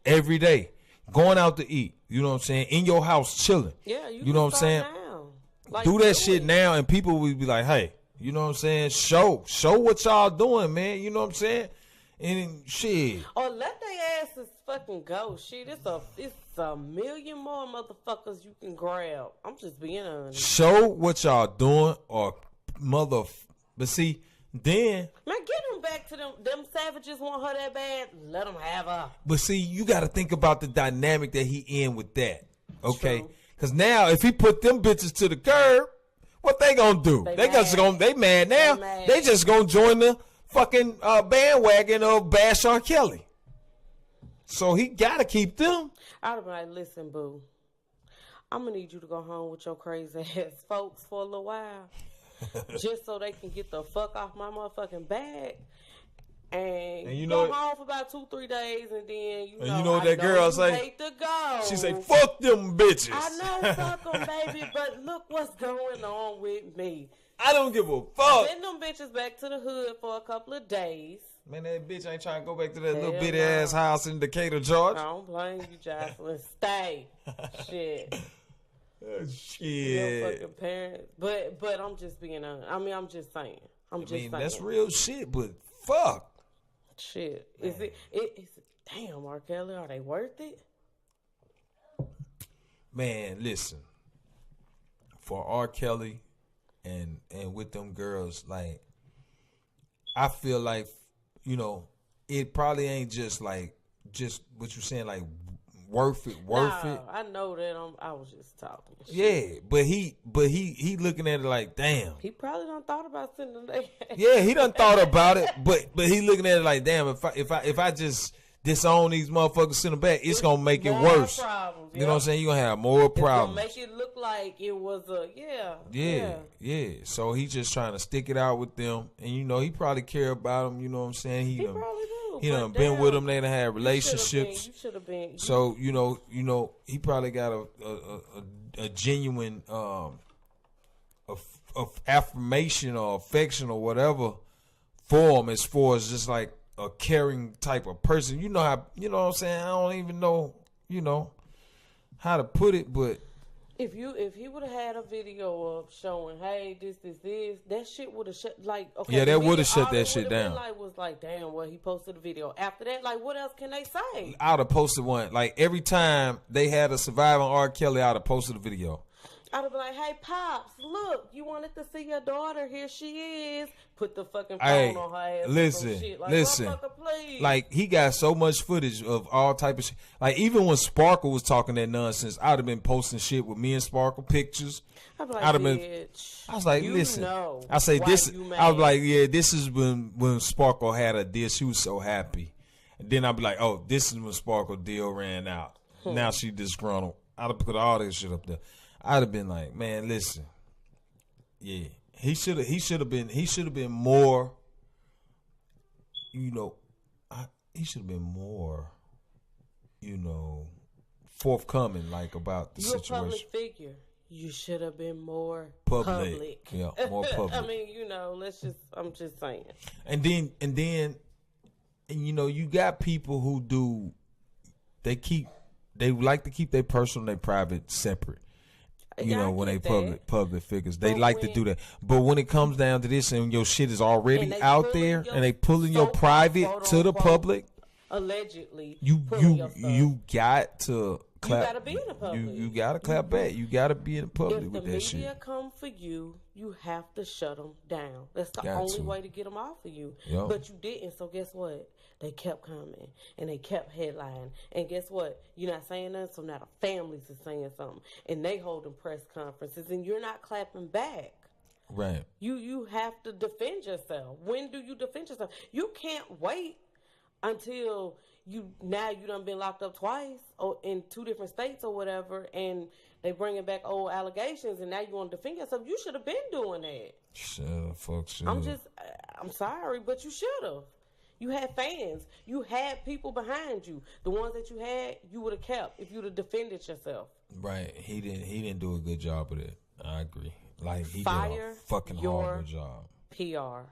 every day. Going out to eat, you know what I'm saying? In your house chilling. Yeah, you know what I'm saying? Like, do that shit now, and people will be like, hey, you know what I'm saying? Show what y'all doing, man. You know what I'm saying? And shit. Or let their asses fucking go. Shit, it's a million more motherfuckers you can grab. I'm just being honest. Show what y'all doing, or but see, then, man, get them back to them. Them savages want her that bad. Let them have her. But see, you got to think about the dynamic that he in with that. Okay, because now if he put them bitches to the curb, what they gonna do? They mad now. They just gonna join the fucking bandwagon of bash R. Kelly. So he gotta keep them. I'd have been like, listen, boo, I'm gonna need you to go home with your crazy ass folks for a little while, just so they can get the fuck off my motherfucking back. And you know, go home for about 2-3 days, and then you know what that girl say? Hate to go. She say, "Fuck them bitches." I know, fuck them, baby, but look what's going on with me. I don't give a fuck. Send them bitches back to the hood for a couple of days. Man, that bitch ain't trying to go back to that little bitty ass house in Decatur, Georgia. I don't blame you, Jocelyn. Stay. Shit. Shit. Your fucking parents. But I'm just being honest. I mean, I'm just saying. That's real shit, but fuck. Shit. Man. Is it damn, R. Kelly, are they worth it? Man, listen. For R. Kelly and with them girls, like, I feel like, you know, it probably ain't just what you're saying, like, worth it. I know that I was just talking shit. Yeah, but he looking at it like, damn. He probably done thought about sending them. Yeah, he done thought about it, but he looking at it like, damn, if I just disown these motherfuckers, send them back, it's gonna make it worse. Problems, you know what I'm saying? You gonna have more problems. It's gonna make it look like it was yeah. So he just trying to stick it out with them, and you know he probably care about them. You know what I'm saying? He probably do. He done been with them. They done had relationships. You should have been. So you know he probably got a genuine of affirmation or affection or whatever for him, as far as just like a caring type of person. You know how, you know what I'm saying? I don't even know, how to put it, but if he would have had a video of showing, hey, this, that shit would have shut, like, okay. Yeah, that would have shut that shit down. Was like, damn, well, he posted a video. After that, like, what else can they say? I would have posted one. Like, every time they had a surviving R. Kelly, I would have posted a video. I'd have been like, hey, Pops, look, you wanted to see your daughter. Here she is. Put the fucking phone on her ass. Listen. Please. Like, he got so much footage of all type of shit. Like, even when Sparkle was talking that nonsense, I'd have been posting shit with me and Sparkle pictures. I'd be like, I was like, listen. I say this. I was like, yeah, this is when Sparkle had a deal. She was so happy. And then I'd be like, oh, this is when Sparkle deal ran out. Now she disgruntled. I'd have put all this shit up there. I'd have been like, man, listen. Yeah. He should have been more, he should have been more, forthcoming, like, about the situation. You're a public figure. You should have been more public. Yeah, more public. I mean, I'm just saying. And then, you got people who they like to keep their personal and their private separate. When they public figures, they like to do that. But when it comes down to this, and your shit is already out there, and they pulling your private to the public, allegedly, you got to clap. You got to be in the public. You got to clap back. You got to be in the public with that shit. If the media come for you, you have to shut them down. That's the only way to get them off of you. Yep. But you didn't. So guess what? They kept coming, and they kept headlining. And guess what? You're not saying nothing, so now the families are saying something. And they holding press conferences, and you're not clapping back. Right. You have to defend yourself. When do you defend yourself? You can't wait until you done been locked up twice or in 2 different states or whatever, and they bringing back old allegations, and now you want to defend yourself. You should have been doing that. I'm sorry, but you should have. You had fans. You had people behind you. The ones that you had, you would have kept if you'd have defended yourself. Right. He didn't do a good job of it. I agree. Like, he did a fucking horrible job. PR.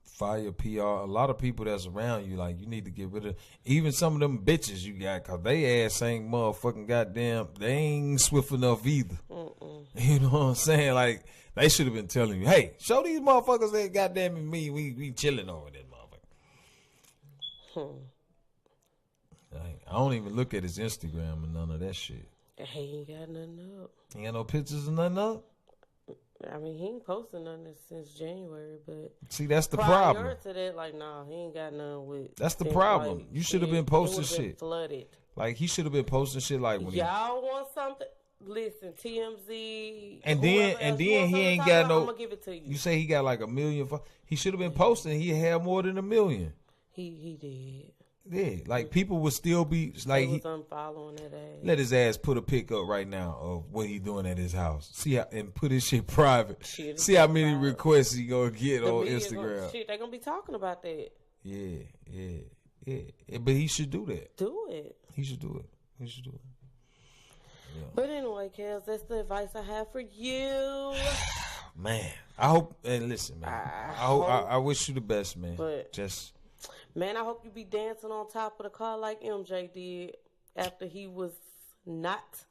Fire PR. A lot of people that's around you, like, you need to get rid of. Even some of them bitches you got, because they ass ain't motherfucking goddamn. They ain't swift enough either. You know what I'm saying? Like, they should have been telling you, hey, show these motherfuckers that goddamn me. We chilling over there. I don't even look at his Instagram and none of that shit. He ain't got nothing up. He ain't got no pictures or nothing up? I mean, he ain't posted nothing since January, but see, that's the problem. Prior to that, like, nah, he ain't got nothing with. That's the problem. You should have been posting shit. Flooded. Like, he should have been posting shit like when y'all want something. Listen, TMZ, and then he ain't got no. I'm gonna give it to you. You say he got like 1 million. He should have been posting. He had more than 1 million. He did. Yeah, like people would still be like he was unfollowing that ass. Let his ass put a pic up right now of what he doing at his house. See how, and put his shit private. See how many requests he gonna get on Instagram. They gonna be talking about that. Yeah. But he should do that. Do it. He should do it. Yeah. But anyway, Kels, that's the advice I have for you. Man, I hope. And listen, man, I wish you the best, man. But man, I hope you be dancing on top of the car like MJ did after he was not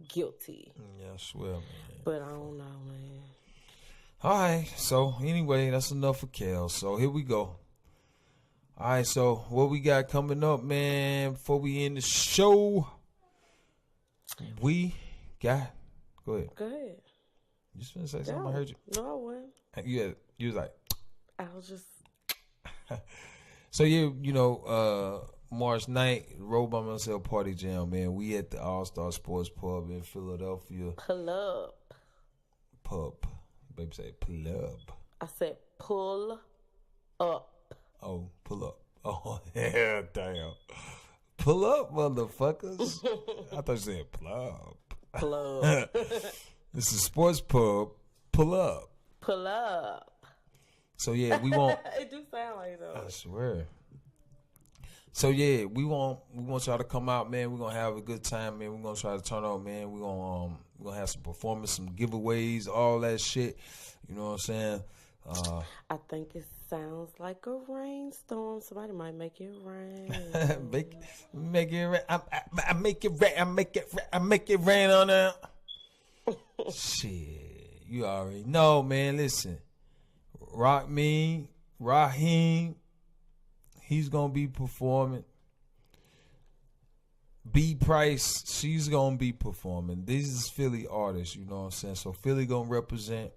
guilty. Yeah, I swear, man. But I don't know, man. All right. So anyway, that's enough for Kel. So here we go. All right. So what we got coming up, man? Before we end the show, we got. Go ahead. You just gonna say something? I heard you. No, I wasn't. You was like. I was just. So March 9th, Roll By Myself Party Jam, man. We at the All-Star Sports Pub in Philadelphia. Pull up. Pub. Baby say pull up. I said pull up. Oh, pull up. Oh, yeah, damn. Pull up, motherfuckers. I thought you said plug. Plug. This is Sports Pub. Pull up. Pull up. So yeah, we want. It do sound like that. I swear. So yeah, we want y'all to come out, man. We're gonna have a good time, man. We're gonna try to turn on, man. We're gonna have some performance, some giveaways, all that shit. You know what I'm saying? I think it sounds like a rainstorm. Somebody might make it rain. make it rain. I make it rain. I make it rain on there. Shit, you already know, man. Listen. Raheem, he's gonna be performing. B Price, she's gonna be performing. These is Philly artists, you know what I'm saying? So Philly gonna represent.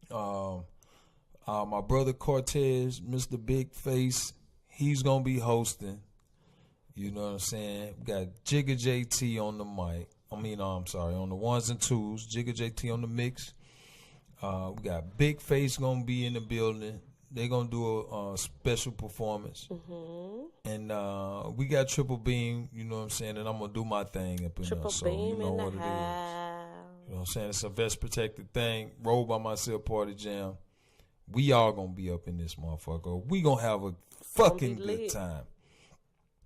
My brother Cortez, Mr. Big Face, he's gonna be hosting. You know what I'm saying? We got Jigga JT on the mic. On the ones and twos. Jigga JT on the mix. We got Big Face gonna be in the building. They're gonna do a special performance. Mm-hmm. And we got Triple Beam, you know what I'm saying? And I'm gonna do my thing up in there. So you know what it is. You know what I'm saying? It's a vest protected thing. Roll By Myself Party Jam. We all gonna be up in this motherfucker. We gonna have a fucking good time.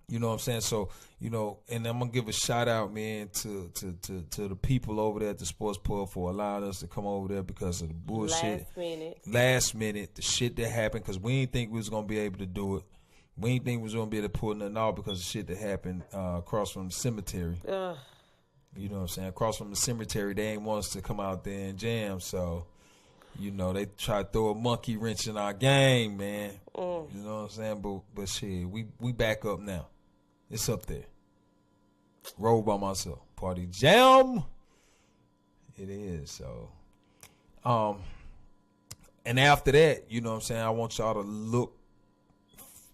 You know what I'm saying? So, you know, and I'm gonna give a shout out, man, to the people over there at the sports pub for allowing us to come over there because of the bullshit. Last minute, the shit that happened, because we didn't think we was gonna be able to do it. We didn't think we was gonna be able to pull nothing off because of shit that happened across from the cemetery. Ugh. You know what I'm saying? Across from the cemetery, they ain't want us to come out there and jam, so. You know, they try to throw a monkey wrench in our game, man. You know what I'm saying? But shit, we back up now. It's up there. Roll By Myself. Party Jam. It is, so. And after that, you know what I'm saying, I want y'all to look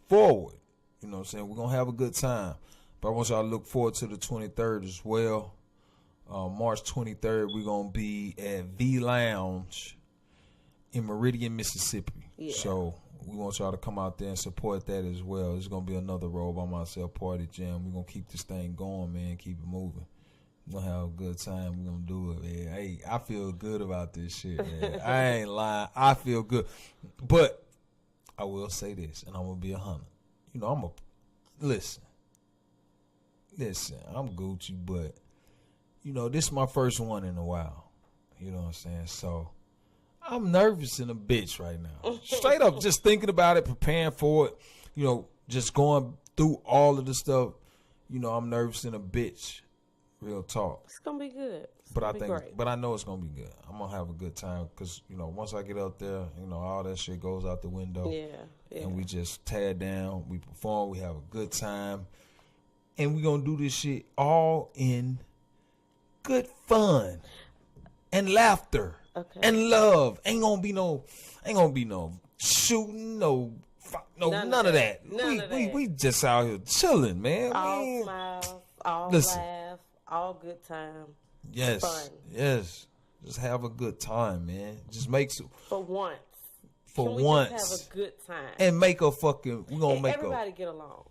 forward. You know what I'm saying? We're going to have a good time. But I want y'all to look forward to the 23rd as well. March 23rd, we're going to be at V Lounge in Meridian, Mississippi. Yeah. So we want y'all to come out there and support that as well. It's going to be another Roll By Myself Party Jam. We're going to keep this thing going, man. Keep it moving. We're going to have a good time. We're going to do it, man. Hey, I feel good about this shit, man. I ain't lying. I feel good. But I will say this, and I'm going to be 100. You know, listen, I'm Gucci, but, you know, this is my first one in a while. You know what I'm saying? So I'm nervous in a bitch right now. Straight up, just thinking about it, preparing for it, you know, just going through all of the stuff. You know, I'm nervous in a bitch. Real talk. It's gonna be good. But I know it's gonna be good. I'm gonna have a good time because, you know, once I get out there, you know, all that shit goes out the window. Yeah. And we just tear down, we perform, we have a good time, and we gonna do this shit all in good fun and laughter. Okay. And love. Ain't gonna be no shooting, none of that. We just out here chilling, man. All smiles, all laugh, all good time. Yes. Fun. Yes. Just have a good time, man. Just make some. For once. For Can we once. just have a good time. And make a fucking. We're going to make everybody get along.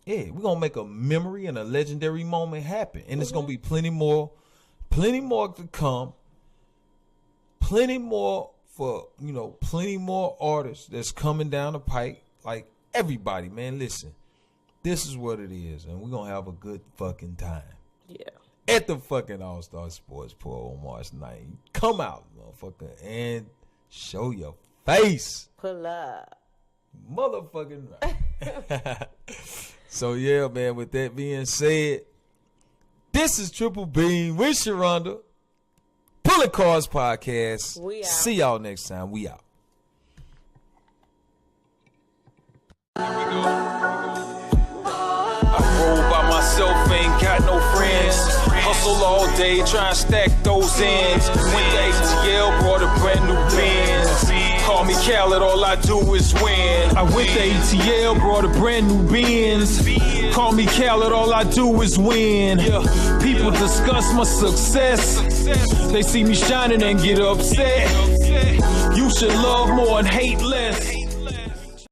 Yeah, we're going to make a memory and a legendary moment happen. And it's going to be plenty more to come. Plenty more for, plenty more artists that's coming down the pike. Like, everybody, man, listen. This is what it is. And we're going to have a good fucking time. Yeah. At the fucking All-Star Sports Pool on March 9th. Come out, motherfucker, and show your face. Pull up. Motherfucking right. So, yeah, man, with that being said, this is Triple Beam with Sharonda. Bullet Cards Podcast. We out. See y'all next time. We out. Here we go. I roll by myself, ain't got no friends. Hustle all day, try and stack those ends. Went to ATL, brought a brand new Benz. Call me Khaled, all I do is win. I went to ATL, brought a brand new Benz. Call me Khaled, all I do is win. Yeah. People discuss my success. They see me shining and get upset. You should love more and hate less.